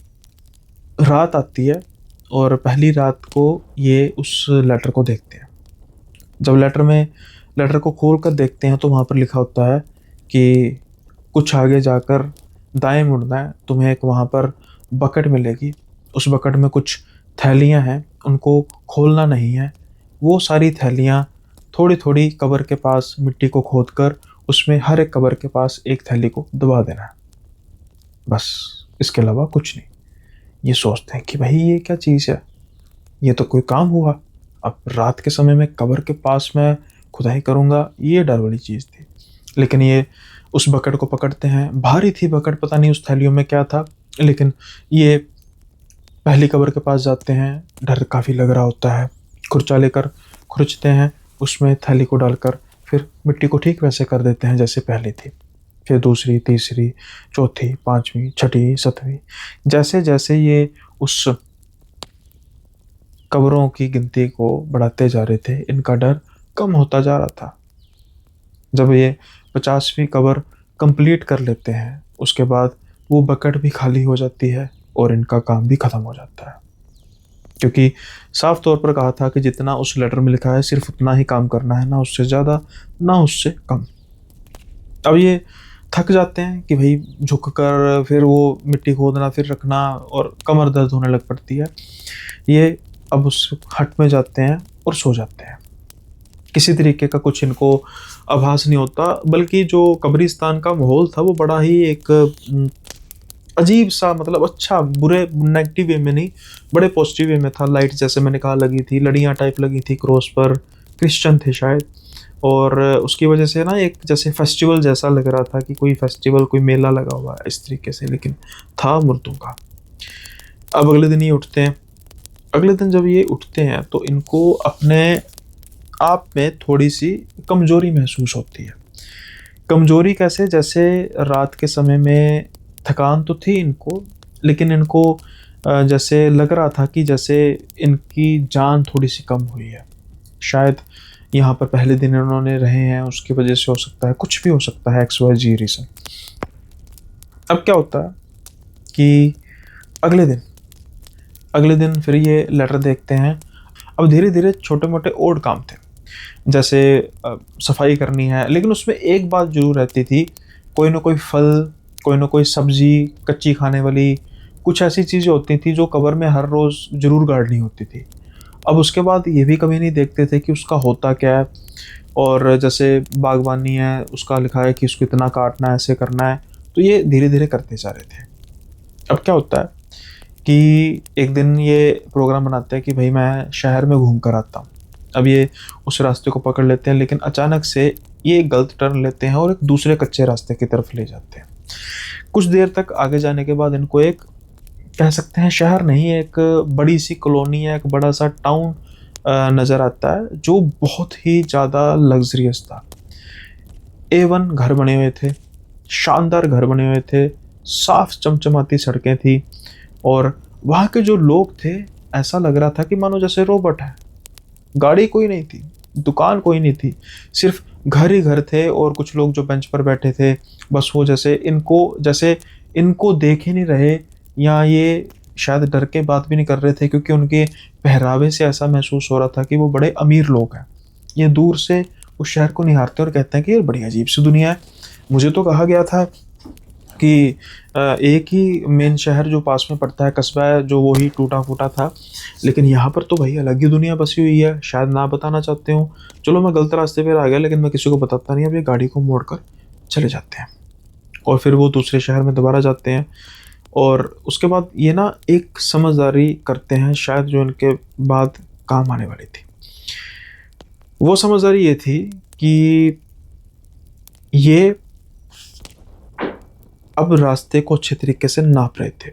रात आती है, और पहली रात को ये उस लेटर को देखते हैं। जब लेटर को खोल कर देखते हैं तो वहाँ पर लिखा होता है कि कुछ आगे जाकर दाएं मुड़ना है, तुम्हें एक वहाँ पर बकेट मिलेगी, उस बकेट में कुछ थैलियाँ हैं, उनको खोलना नहीं है। वो सारी थैलियाँ थोड़ी थोड़ी कब्र के पास मिट्टी को खोदकर उसमें हर एक कब्र के पास एक थैली को दबा देना है, बस इसके अलावा कुछ नहीं। ये सोचते हैं कि भाई ये क्या चीज़ है, ये तो कोई काम हुआ। अब रात के समय में कब्र के पास मैं खुदाई करूँगा, ये डर वाली चीज़ थी। लेकिन ये उस बकेट को पकड़ते हैं। भारी थी बकेट, पता नहीं उस थैलियों में क्या था, लेकिन ये पहली कब्र के पास जाते हैं। डर काफ़ी लग रहा होता है। खुरचा लेकर खुरचते हैं, उसमें थैली को डालकर फिर मिट्टी को ठीक वैसे कर देते हैं जैसे पहले थी। फिर दूसरी, तीसरी, चौथी, पाँचवीं, छठी, सातवीं, जैसे जैसे ये उस कब्रों की गिनती को बढ़ाते जा रहे थे, इनका डर कम होता जा रहा था। जब ये 50वीं कब्र कंप्लीट कर लेते हैं, उसके बाद वो बकेट भी खाली हो जाती है और इनका काम भी ख़त्म हो जाता है। क्योंकि साफ तौर पर कहा था कि जितना उस लेटर में लिखा है सिर्फ उतना ही काम करना है, ना उससे ज़्यादा ना उससे कम। अब ये थक जाते हैं कि भाई झुक कर फिर वो मिट्टी खोदना फिर रखना, और कमर दर्द होने लग पड़ती है। ये अब उस हट में जाते हैं और सो जाते हैं। किसी तरीके का कुछ इनको आभास नहीं होता, बल्कि जो कब्रिस्तान का माहौल था वो बड़ा ही एक अजीब सा, मतलब अच्छा बुरे नेगेटिव वे में नहीं, बड़े पॉजिटिव वे में था। लाइट जैसे मैंने कहा लगी थी, लड़ियाँ टाइप लगी थी क्रॉस पर, क्रिश्चियन थे शायद, और उसकी वजह से ना एक जैसे फेस्टिवल जैसा लग रहा था कि कोई फेस्टिवल, कोई मेला लगा हुआ है इस तरीके से, लेकिन था मुर्दों का। अब अगले दिन ये उठते हैं। अगले दिन जब ये उठते हैं तो इनको अपने आप में थोड़ी सी कमजोरी महसूस होती है। कमजोरी कैसे? जैसे रात के समय में थकान तो थी इनको, लेकिन इनको जैसे लग रहा था कि जैसे इनकी जान थोड़ी सी कम हुई है। शायद यहाँ पर पहले दिन इन्होंने रहे हैं, उसकी वजह से हो सकता है, कुछ भी हो सकता है, XYZ रीज़न। अब क्या होता है कि अगले दिन फिर ये लेटर देखते हैं। अब धीरे धीरे छोटे मोटे और काम थे, जैसे सफाई करनी है, लेकिन उसमें एक बात जरूर रहती थी, कोई ना कोई फल, कोई ना कोई सब्जी कच्ची खाने वाली, कुछ ऐसी चीज़ें होती थी जो कब्र में हर रोज़ ज़रूर गाड़नी होती थी। अब उसके बाद ये भी कभी नहीं देखते थे कि उसका होता क्या है, और जैसे बागवानी है उसका लिखा है कि उसको इतना काटना है, ऐसे करना है, तो ये धीरे धीरे करते जा रहे थे। अब क्या होता है कि एक दिन ये प्रोग्राम बनाते हैं कि भाई मैं शहर में घूम कर आता हूँ। अब ये उस रास्ते को पकड़ लेते हैं, लेकिन अचानक से ये एक गलत टर्न लेते हैं और एक दूसरे कच्चे रास्ते की तरफ ले जाते हैं। कुछ देर तक आगे जाने के बाद इनको एक, कह सकते हैं शहर नहीं, एक बड़ी सी कॉलोनी है, एक बड़ा सा टाउन नज़र आता है, जो बहुत ही ज़्यादा लग्जरियस था। A1 घर बने हुए थे, शानदार घर बने हुए थे, साफ चमचमाती सड़कें थी, और वहाँ के जो लोग थे ऐसा लग रहा था कि मानो जैसे रोबोट है। गाड़ी कोई नहीं थी, दुकान कोई नहीं थी, सिर्फ घर ही घर थे, और कुछ लोग जो बेंच पर बैठे थे, बस वो जैसे इनको देख ही नहीं रहे, या ये शायद डर के बात भी नहीं कर रहे थे, क्योंकि उनके पहरावे से ऐसा महसूस हो रहा था कि वो बड़े अमीर लोग हैं। ये दूर से उस शहर को निहारते और कहते हैं कि ये बड़ी अजीब सी दुनिया है। मुझे तो कहा गया था कि एक ही मेन शहर जो पास में पड़ता है, कस्बा है, जो वो ही टूटा फूटा था, लेकिन यहाँ पर तो भाई अलग ही दुनिया बसी हुई है। शायद ना बताना चाहते हूँ, चलो मैं गलत रास्ते पर आ गया, लेकिन मैं किसी को बताता नहीं। अब ये गाड़ी को मोड़ कर चले जाते हैं, और फिर वो दूसरे शहर में दोबारा जाते हैं, और उसके बाद ये ना एक समझदारी करते हैं, शायद जो इनके बाद काम आने वाली थी। वो समझदारी ये थी कि ये अब रास्ते को अच्छे तरीके से नाप रहे थे,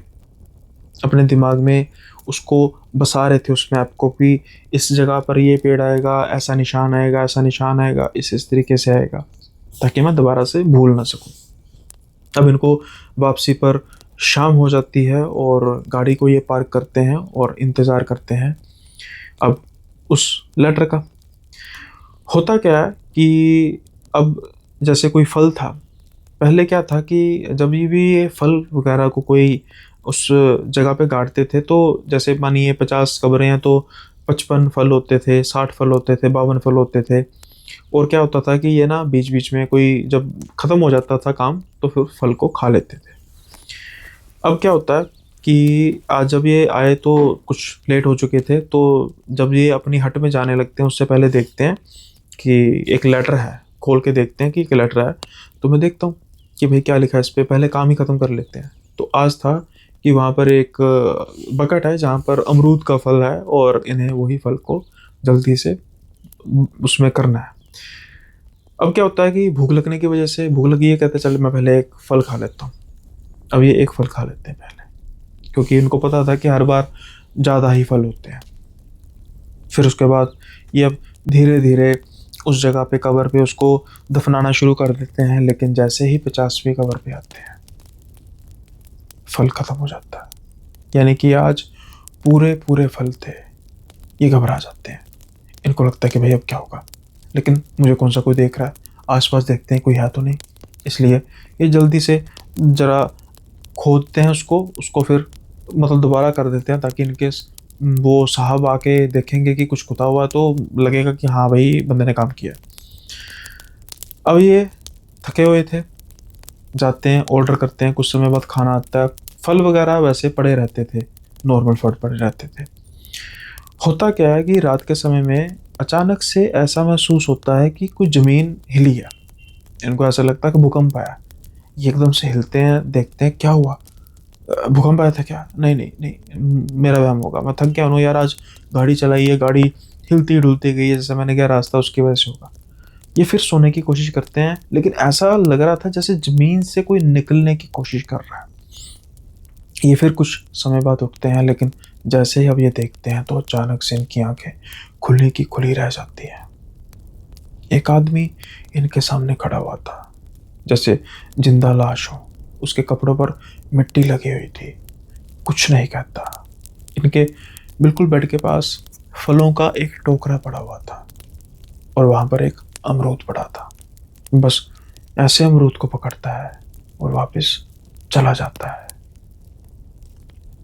अपने दिमाग में उसको बसा रहे थे, उस मैप को भी, इस जगह पर ये पेड़ आएगा, ऐसा निशान आएगा, ऐसा निशान आएगा, इस तरीके से आएगा, ताकि मैं दोबारा से भूल ना सकूं। अब इनको वापसी पर शाम हो जाती है, और गाड़ी को ये पार्क करते हैं और इंतज़ार करते हैं अब उस लेटर का। होता क्या है कि अब जैसे कोई फल था, पहले क्या था कि जब भी ये फल वगैरह को कोई उस जगह पे गाड़ते थे, तो जैसे मानिए 50 कब्रें हैं तो 55 फल होते थे, 60 फल होते थे, 52 फल होते थे। और क्या होता था कि ये ना बीच बीच में कोई जब ख़त्म हो जाता था काम, तो फिर फल को खा लेते थे। अब क्या होता है कि आज जब ये आए तो कुछ लेट हो चुके थे, तो जब ये अपनी हट में जाने लगते हैं उससे पहले देखते हैं कि एक लेटर है, खोल के देखते हैं कि एक लेटर है। तो मैं देखता हूँ कि भाई क्या लिखा है इस पे, पहले काम ही ख़त्म कर लेते हैं। तो आज था कि वहाँ पर एक बकेट है जहाँ पर अमरूद का फल है, और इन्हें वही फल को जल्दी से उसमें करना है। अब क्या होता है कि भूख लगने की वजह से, भूख लगी है, कहते चल मैं पहले एक फल खा लेता हूँ। अब ये एक फल खा लेते हैं पहले, क्योंकि इनको पता था कि हर बार ज़्यादा ही फल होते हैं। फिर उसके बाद ये अब धीरे धीरे उस जगह पे, कब्र पे उसको दफनाना शुरू कर देते हैं, लेकिन जैसे ही 50वीं कब्र पे आते हैं फल ख़त्म हो जाता है। यानी कि आज पूरे पूरे फल थे। ये घबरा जाते हैं, इनको लगता है कि भाई अब क्या होगा, लेकिन मुझे कौन सा कोई देख रहा है, आसपास देखते हैं कोई है तो नहीं, इसलिए ये जल्दी से ज़रा खोदते हैं उसको फिर मतलब दोबारा कर देते हैं, ताकि इनकेस वो साहब आके देखेंगे कि कुछ खुदा हुआ तो लगेगा कि हाँ भाई बंदे ने काम किया। अब ये थके हुए थे, जाते हैं ऑर्डर करते हैं, कुछ समय बाद खाना आता है। फल वगैरह वैसे पड़े रहते थे, नॉर्मल फल पड़े रहते थे। होता क्या है कि रात के समय में अचानक से ऐसा महसूस होता है कि कुछ ज़मीन हिली है। इनको ऐसा लगता है कि भूकंप आया। ये एकदम से हिलते हैं, देखते हैं क्या हुआ, भूकंप आया था क्या? नहीं नहीं नहीं, मेरा वहम होगा, मैं थक गया हूँ यार, आज गाड़ी चलाई है, गाड़ी हिलती डुलती गई है, जैसे मैंने क्या रास्ता उसकी वजह से होगा। ये फिर सोने की कोशिश करते हैं, लेकिन ऐसा लग रहा था जैसे ज़मीन से कोई निकलने की कोशिश कर रहा है। ये फिर कुछ समय बाद उठते हैं, लेकिन जैसे ही अब ये देखते हैं तो अचानक से इनकी आंखें खुली की खुली रह जाती हैं। एक आदमी इनके सामने खड़ा हुआ था, जैसे जिंदा लाश हो। उसके कपड़ों पर मिट्टी लगी हुई थी, कुछ नहीं कहता। इनके बिल्कुल बेड के पास फलों का एक टोकरा पड़ा हुआ था और वहाँ पर एक अमरूद पड़ा था। बस ऐसे अमरूद को पकड़ता है और वापस चला जाता है।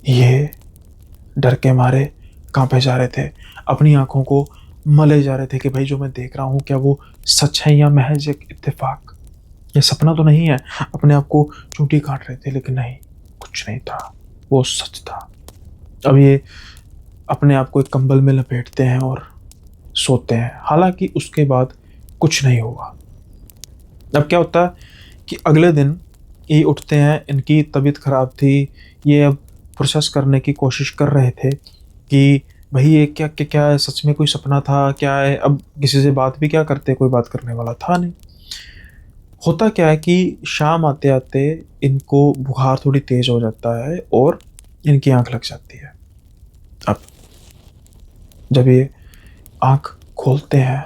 ये डर के मारे कांपे जा रहे थे, अपनी आंखों को मले जा रहे थे कि भाई जो मैं देख रहा हूँ क्या वो सच है या महज एक इत्तेफाक, ये सपना तो नहीं है। अपने आप को चूंटी काट रहे थे, लेकिन नहीं, कुछ नहीं था, वो सच था। अब ये अपने आप को एक कंबल में लपेटते हैं और सोते हैं। हालांकि उसके बाद कुछ नहीं हुआ। अब क्या होता है कि अगले दिन ये उठते हैं, इनकी तबीयत ख़राब थी। ये अब प्रोसेस करने की कोशिश कर रहे थे कि भाई ये क्या क्या क्या है, सच में कोई सपना था क्या है। अब किसी से बात भी क्या करते, कोई बात करने वाला था नहीं। होता क्या है कि शाम आते आते इनको बुखार थोड़ी तेज़ हो जाता है और इनकी आंख लग जाती है। अब जब ये आंख खोलते हैं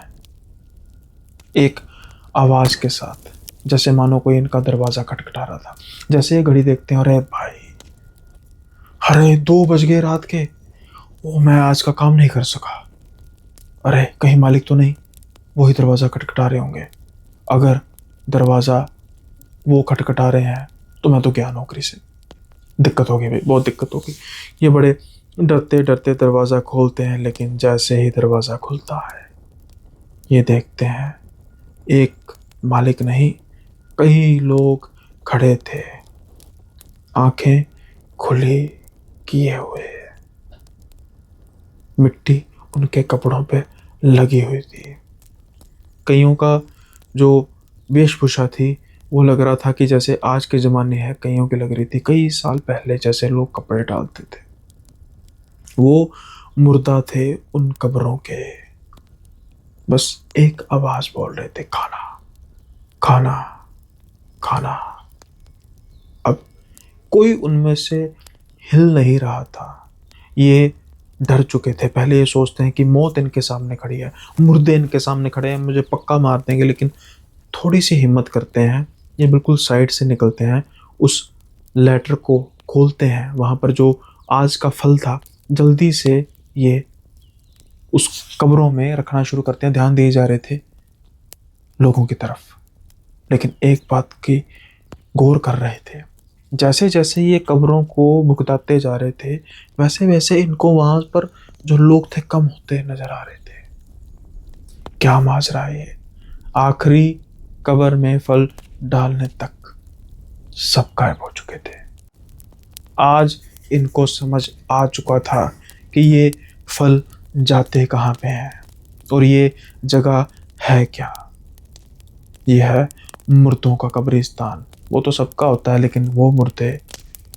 एक आवाज़ के साथ, जैसे मानो कोई इनका दरवाज़ा खटखटा रहा था। जैसे ये घड़ी देखते हैं, अरे भाई, अरे 2 बज गए रात के, ओ मैं आज का काम नहीं कर सका। अरे कहीं मालिक तो नहीं वही दरवाज़ा खटखटा रहे होंगे। अगर दरवाज़ा वो खटखटा रहे हैं तो मैं तो गया नौकरी से, दिक्कत होगी भाई, बहुत दिक्कत होगी। ये बड़े डरते डरते दरवाज़ा खोलते हैं, लेकिन जैसे ही दरवाज़ा खुलता है ये देखते हैं एक मालिक नहीं, कई लोग खड़े थे, आंखें खुली किए हुए, मिट्टी उनके कपड़ों पे लगी हुई थी। कईयों का जो वेशभूषा थी वो लग रहा था कि जैसे आज के ज़माने है, कईयों की लग रही थी कई साल पहले जैसे लोग कपड़े डालते थे। वो मुर्दा थे उन कब्रों के। बस एक आवाज़ बोल रहे थे, खाना खाना खाना। अब कोई उनमें से हिल नहीं रहा था। ये डर चुके थे। पहले ये सोचते हैं कि मौत इनके सामने खड़ी है, मुर्दे इनके सामने खड़े हैं, मुझे पक्का मार देंगे। लेकिन थोड़ी सी हिम्मत करते हैं, ये बिल्कुल साइड से निकलते हैं, उस लेटर को खोलते हैं। वहाँ पर जो आज का फल था, जल्दी से ये उस कब्रों में रखना शुरू करते हैं। ध्यान दिए जा रहे थे लोगों की तरफ, लेकिन एक बात की गौर कर रहे थे। जैसे जैसे ये कब्रों को भुगताते जा रहे थे, वैसे वैसे इनको वहाँ पर जो लोग थे कम होते नजर आ रहे थे। क्या माजरा है ये? आखिरी कब्र में फल डालने तक सब गायब हो चुके थे। आज इनको समझ आ चुका था कि ये फल जाते कहाँ पे हैं और ये जगह है क्या। ये है मुर्दों का कब्रिस्तान। वो तो सबका होता है, लेकिन वो मुर्दे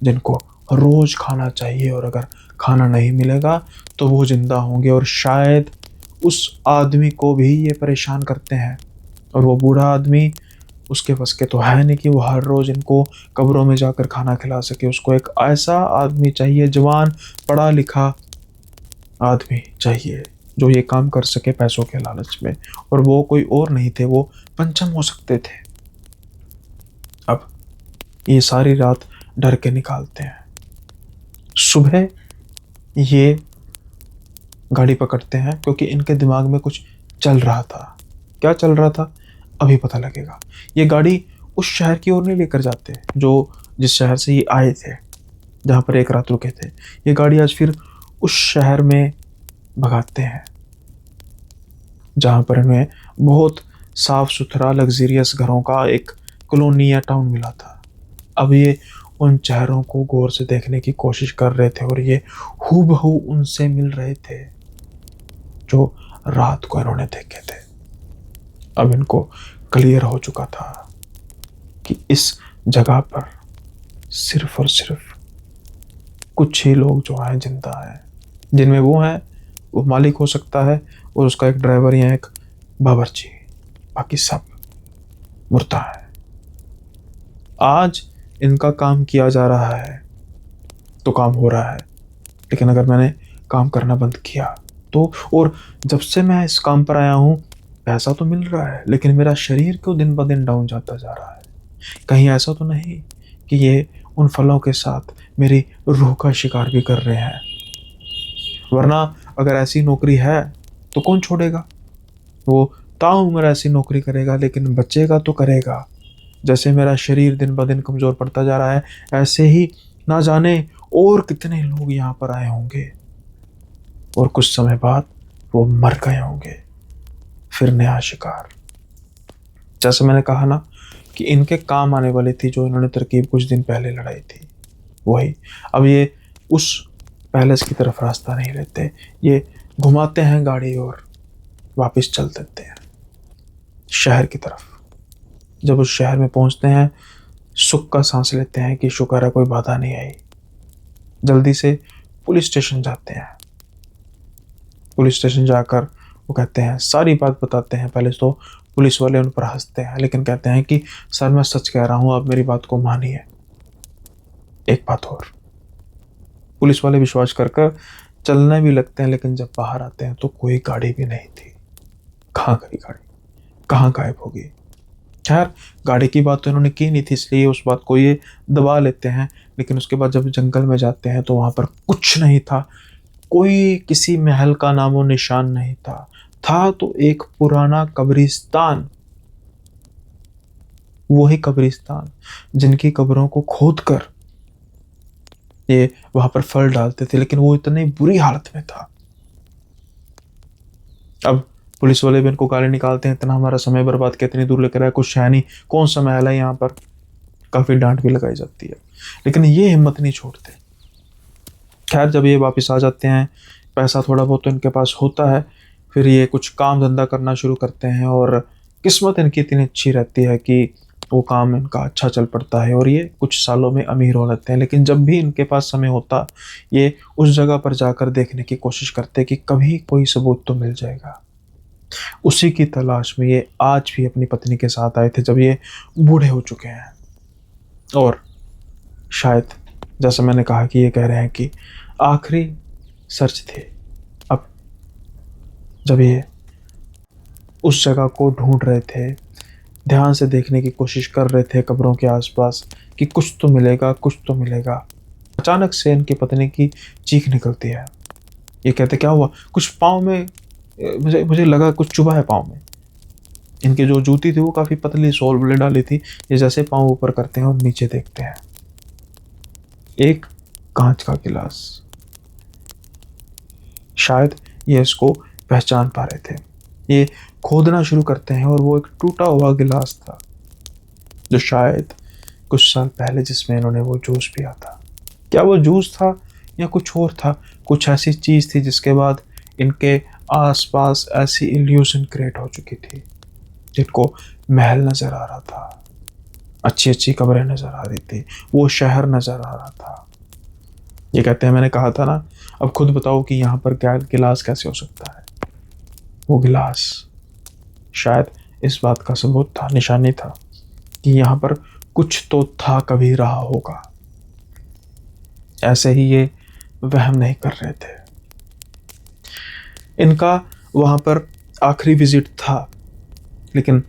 जिनको रोज खाना चाहिए और अगर खाना नहीं मिलेगा तो वो जिंदा होंगे, और शायद उस आदमी को भी ये परेशान करते हैं। और वो बूढ़ा आदमी, उसके बस के तो है नहीं कि वो हर रोज इनको कब्रों में जाकर खाना खिला सके। उसको एक ऐसा आदमी चाहिए, जवान पढ़ा लिखा आदमी चाहिए जो ये काम कर सके पैसों के लालच में। और वो कोई और नहीं थे, वो पंचम हो सकते थे। अब ये सारी रात डर के निकालते हैं। सुबह ये गाड़ी पकड़ते हैं, क्योंकि इनके दिमाग में कुछ चल रहा था। क्या चल रहा था अभी पता लगेगा। ये गाड़ी उस शहर की ओर नहीं लेकर जाते जो जिस शहर से ये आए थे, जहाँ पर एक रात रुके थे। ये गाड़ी आज फिर उस शहर में भगाते हैं जहाँ पर इन्हें बहुत साफ सुथरा लग्जरियस घरों का एक कॉलोनी या टाउन मिला था। अब ये उन चेहरों को गौर से देखने की कोशिश कर रहे थे और ये हूबहू उनसे मिल रहे थे जो रात को इन्होंने देखे थे। अब इनको क्लियर हो चुका था कि इस जगह पर सिर्फ और सिर्फ कुछ ही लोग जो हैं जिंदा हैं, जिनमें वो मालिक हो सकता है और उसका एक ड्राइवर या एक बावर्ची, बाकी सब मुर्दा है। आज इनका काम किया जा रहा है तो काम हो रहा है, लेकिन अगर मैंने काम करना बंद किया तो, और जब से मैं इस काम पर आया हूँ पैसा तो मिल रहा है लेकिन मेरा शरीर क्यों दिन ब दिन डाउन जाता जा रहा है। कहीं ऐसा तो नहीं कि ये उन फलों के साथ मेरी रूह का शिकार भी कर रहे हैं। वरना अगर ऐसी नौकरी है तो कौन छोड़ेगा। वो ताउम्र ऐसी नौकरी करेगा लेकिन बचेगा तो करेगा। जैसे मेरा शरीर दिन ब दिन कमज़ोर पड़ता जा रहा है ऐसे ही ना जाने और कितने लोग यहाँ पर आए होंगे और कुछ समय बाद वो मर गए होंगे। फिर नया शिकार। जैसे मैंने कहा ना कि इनके काम आने वाली थी जो इन्होंने तरकीब कुछ दिन पहले लड़ाई थी, वही अब ये उस पैलेस की तरफ रास्ता नहीं लेते, ये घुमाते हैं गाड़ी और वापस चल देते हैं शहर की तरफ। जब उस शहर में पहुंचते हैं सुख का सांस लेते हैं कि शुक्र है कोई बाधा नहीं आई। जल्दी से पुलिस स्टेशन जाते हैं। पुलिस स्टेशन जाकर वो कहते हैं, सारी बात बताते हैं। पहले तो पुलिस वाले उन पर हंसते हैं लेकिन कहते हैं कि सर मैं सच कह रहा हूं, आप मेरी बात को मानिए। एक बात और, पुलिस वाले विश्वास कर कर चलने भी लगते हैं लेकिन जब बाहर आते हैं तो कोई गाड़ी भी नहीं थी। कहाँ गई गाड़ी, कहाँ गायब होगी। खैर गाड़ी की बात तो इन्होंने की नहीं थी इसलिए उस बात को ये दबा लेते हैं। लेकिन उसके बाद जब जंगल में जाते हैं तो वहां पर कुछ नहीं था, कोई किसी महल का नामो निशान नहीं था तो एक पुराना कब्रिस्तान। वही कब्रिस्तान जिनकी कब्रों को खोदकर ये वहां पर फल डालते थे, लेकिन वो इतनी बुरी हालत में था। अब पुलिस वाले भी इनको गाली निकालते हैं, इतना हमारा समय बर्बाद किया, इतनी दूर लेकर आया, कुछ है नहीं, कौन सा महल है यहाँ पर। काफी डांट भी लगाई जाती है लेकिन ये हिम्मत नहीं छोड़ते। खैर जब ये वापस आ जाते हैं, पैसा थोड़ा बहुत तो इनके पास होता है, फिर ये कुछ काम धंधा करना शुरू करते हैं और किस्मत इनकी इतनी अच्छी रहती है कि वो काम इनका अच्छा चल पड़ता है और ये कुछ सालों में अमीर हो जाते हैं। लेकिन जब भी इनके पास समय होता ये उस जगह पर जाकर देखने की कोशिश करते कि कभी कोई सबूत तो मिल जाएगा। उसी की तलाश में ये आज भी अपनी पत्नी के साथ आए थे जब ये बूढ़े हो चुके हैं। और शायद जैसा मैंने कहा कि ये कह रहे हैं कि आखिरी सर्च थे। अब जब ये उस जगह को ढूंढ रहे थे, ध्यान से देखने की कोशिश कर रहे थे कब्रों के आसपास कि कुछ तो मिलेगा, कुछ तो मिलेगा, अचानक से इनकी पत्नी की चीख निकलती है। ये कहते क्या हुआ, कुछ पाँव में मुझे लगा कुछ चुभा है पाँव में। इनकी जो जूती थी वो काफ़ी पतली सोल वाली डाली थी। ये जैसे पाँव ऊपर करते हैं और नीचे देखते हैं, एक कांच का गिलास। शायद ये इसको पहचान पा रहे थे। ये खोदना शुरू करते हैं और वो एक टूटा हुआ गिलास था जो शायद कुछ साल पहले जिसमें इन्होंने वो जूस पिया था। क्या वो जूस था या कुछ और था, कुछ ऐसी चीज़ थी जिसके बाद इनके आसपास ऐसी इल्यूजन क्रिएट हो चुकी थी जिनको महल नज़र आ रहा था, अच्छी अच्छी कब्रें नज़र आ रही थी, वो शहर नज़र आ रहा था। ये कहते हैं मैंने कहा था ना, अब खुद बताओ कि यहाँ पर क्या गिलास कैसे हो सकता है। वो गिलास शायद इस बात का सबूत था, निशानी था कि यहाँ पर कुछ तो था, कभी रहा होगा। ऐसे ही ये वहम नहीं कर रहे थे। इनका वहाँ पर आखिरी विजिट था लेकिन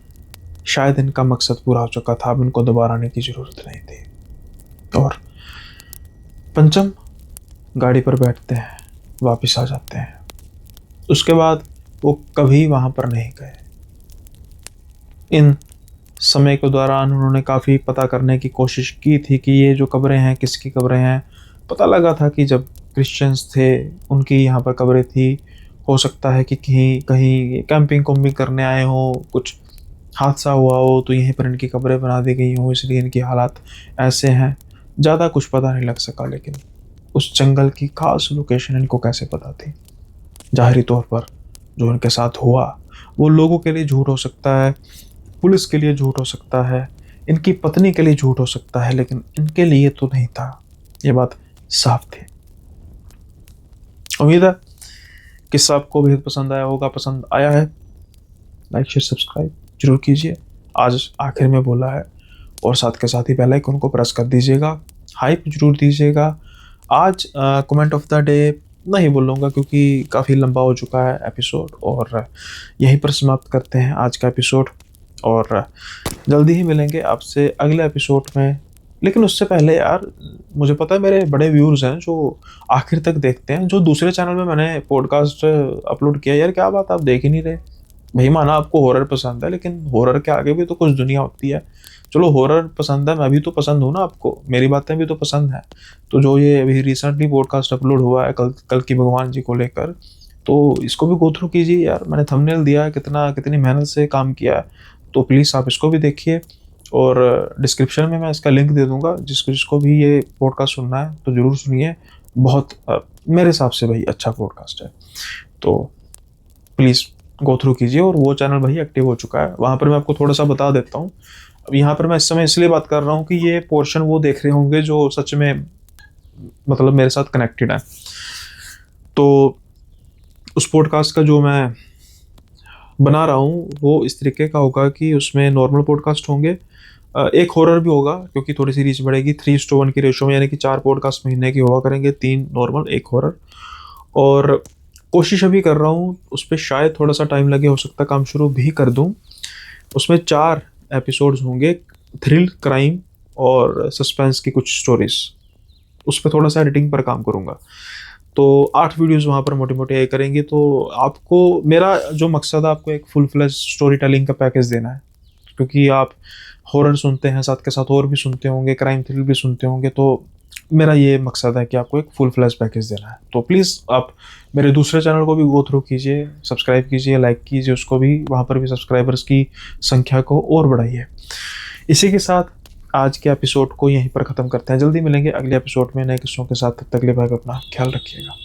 शायद इनका मकसद पूरा हो चुका था, अब इनको दोबारा आने की ज़रूरत नहीं थी। और पंचम गाड़ी पर बैठते हैं, वापस आ जाते हैं। उसके बाद वो कभी वहाँ पर नहीं गए। इन समय के दौरान उन्होंने काफ़ी पता करने की कोशिश की थी कि ये जो कब्रें हैं किसकी कब्रें हैं। पता लगा था कि जब क्रिश्चियंस थे, उनकी यहाँ पर कब्रें थी। हो सकता है कि कहीं कहीं कैंपिंग कुम्पिंग करने आए हों, कुछ हादसा हुआ हो तो यहीं पर इनकी कब्रें बना दी गई हों, इसलिए इनकी हालात ऐसे हैं। ज़्यादा कुछ पता नहीं लग सका, लेकिन उस जंगल की खास लोकेशन इनको कैसे पता थी? ज़ाहिरी तौर पर जो इनके साथ हुआ वो लोगों के लिए झूठ हो सकता है, पुलिस के लिए झूठ हो सकता है, इनकी पत्नी के लिए झूठ हो सकता है, लेकिन इनके लिए तो नहीं था। ये बात साफ थी। उम्मीद है किस्सा आपको बेहद पसंद आया होगा। पसंद आया है लाइक शेयर सब्सक्राइब जरूर कीजिए। आज आखिर में बोला है, और साथ के साथ ही बेल आइकन को प्रेस कर दीजिएगा, हाइप जरूर दीजिएगा। आज कमेंट ऑफ द डे नहीं बोलूँगा क्योंकि काफ़ी लंबा हो चुका है एपिसोड, और यहीं पर समाप्त करते हैं आज का एपिसोड। और जल्दी ही मिलेंगे आपसे अगले एपिसोड में। लेकिन उससे पहले यार, मुझे पता है मेरे बड़े व्यूअर्स हैं जो आखिर तक देखते हैं, जो दूसरे चैनल में मैंने पॉडकास्ट अपलोड किया। यार क्या बात, आप देख ही नहीं रहे? भाई माना आपको हॉरर पसंद है, लेकिन हॉरर के आगे भी तो कुछ दुनिया होती है। चलो हॉरर पसंद है, मैं भी तो पसंद हूँ ना आपको, मेरी बातें भी तो पसंद है। तो जो ये अभी रिसेंटली पॉडकास्ट अपलोड हुआ है कल की भगवान जी को लेकर, तो इसको भी गो थ्रू कीजिए यार। मैंने थंबनेल दिया है, कितनी मेहनत से काम किया है, तो प्लीज़ आप इसको भी देखिए। और डिस्क्रिप्शन में मैं इसका लिंक दे दूंगा, जिसको जिसको भी ये पॉडकास्ट सुनना है तो ज़रूर सुनिए। बहुत मेरे हिसाब से भाई अच्छा पॉडकास्ट है, तो प्लीज़ गो थ्रू कीजिए। और वो चैनल भाई एक्टिव हो चुका है, वहाँ पर मैं आपको थोड़ा सा बता देता हूँ। अब यहाँ पर मैं इस समय इसलिए बात कर रहा हूँ कि ये पोर्शन वो देख रहे होंगे जो सच में मतलब मेरे साथ कनेक्टेड है। तो उस पॉडकास्ट का जो मैं बना रहा हूँ वो इस तरीके का होगा कि उसमें नॉर्मल पॉडकास्ट होंगे, एक हॉरर भी होगा क्योंकि थोड़ी सी रीच बढ़ेगी, 3:1 की रेशो में, यानी कि 4 पॉडकास्ट महीने की हुआ करेंगे, 3 नॉर्मल 1 हॉरर। और कोशिश अभी कर रहा हूँ उस पर, शायद थोड़ा सा टाइम लगे, हो सकता है काम शुरू भी कर दूँ। उसमें 4 एपिसोड्स होंगे, थ्रिल, क्राइम और सस्पेंस की कुछ स्टोरीज। उस पर थोड़ा सा एडिटिंग पर काम करूँगा, तो 8 वीडियोस वहाँ पर मोटी मोटी करेंगे। तो आपको मेरा जो मकसद है, आपको एक फुल फ्लैश स्टोरी टेलिंग का पैकेज देना है, क्योंकि आप हॉरर सुनते हैं, साथ के साथ और भी सुनते होंगे, क्राइम थ्रिल भी सुनते होंगे। तो मेरा ये मकसद है कि आपको एक फुल फ्लैश पैकेज देना है। तो प्लीज़ आप मेरे दूसरे चैनल को भी गो थ्रू कीजिए, सब्सक्राइब कीजिए, लाइक कीजिए उसको भी, वहाँ पर भी सब्सक्राइबर्स की संख्या को और बढ़ाइए। इसी के साथ आज के एपिसोड को यहीं पर ख़त्म करते हैं। जल्दी मिलेंगे अगले एपिसोड में नए किस्सों के साथ। तब तक के लिए भाई अपना ख्याल रखिएगा।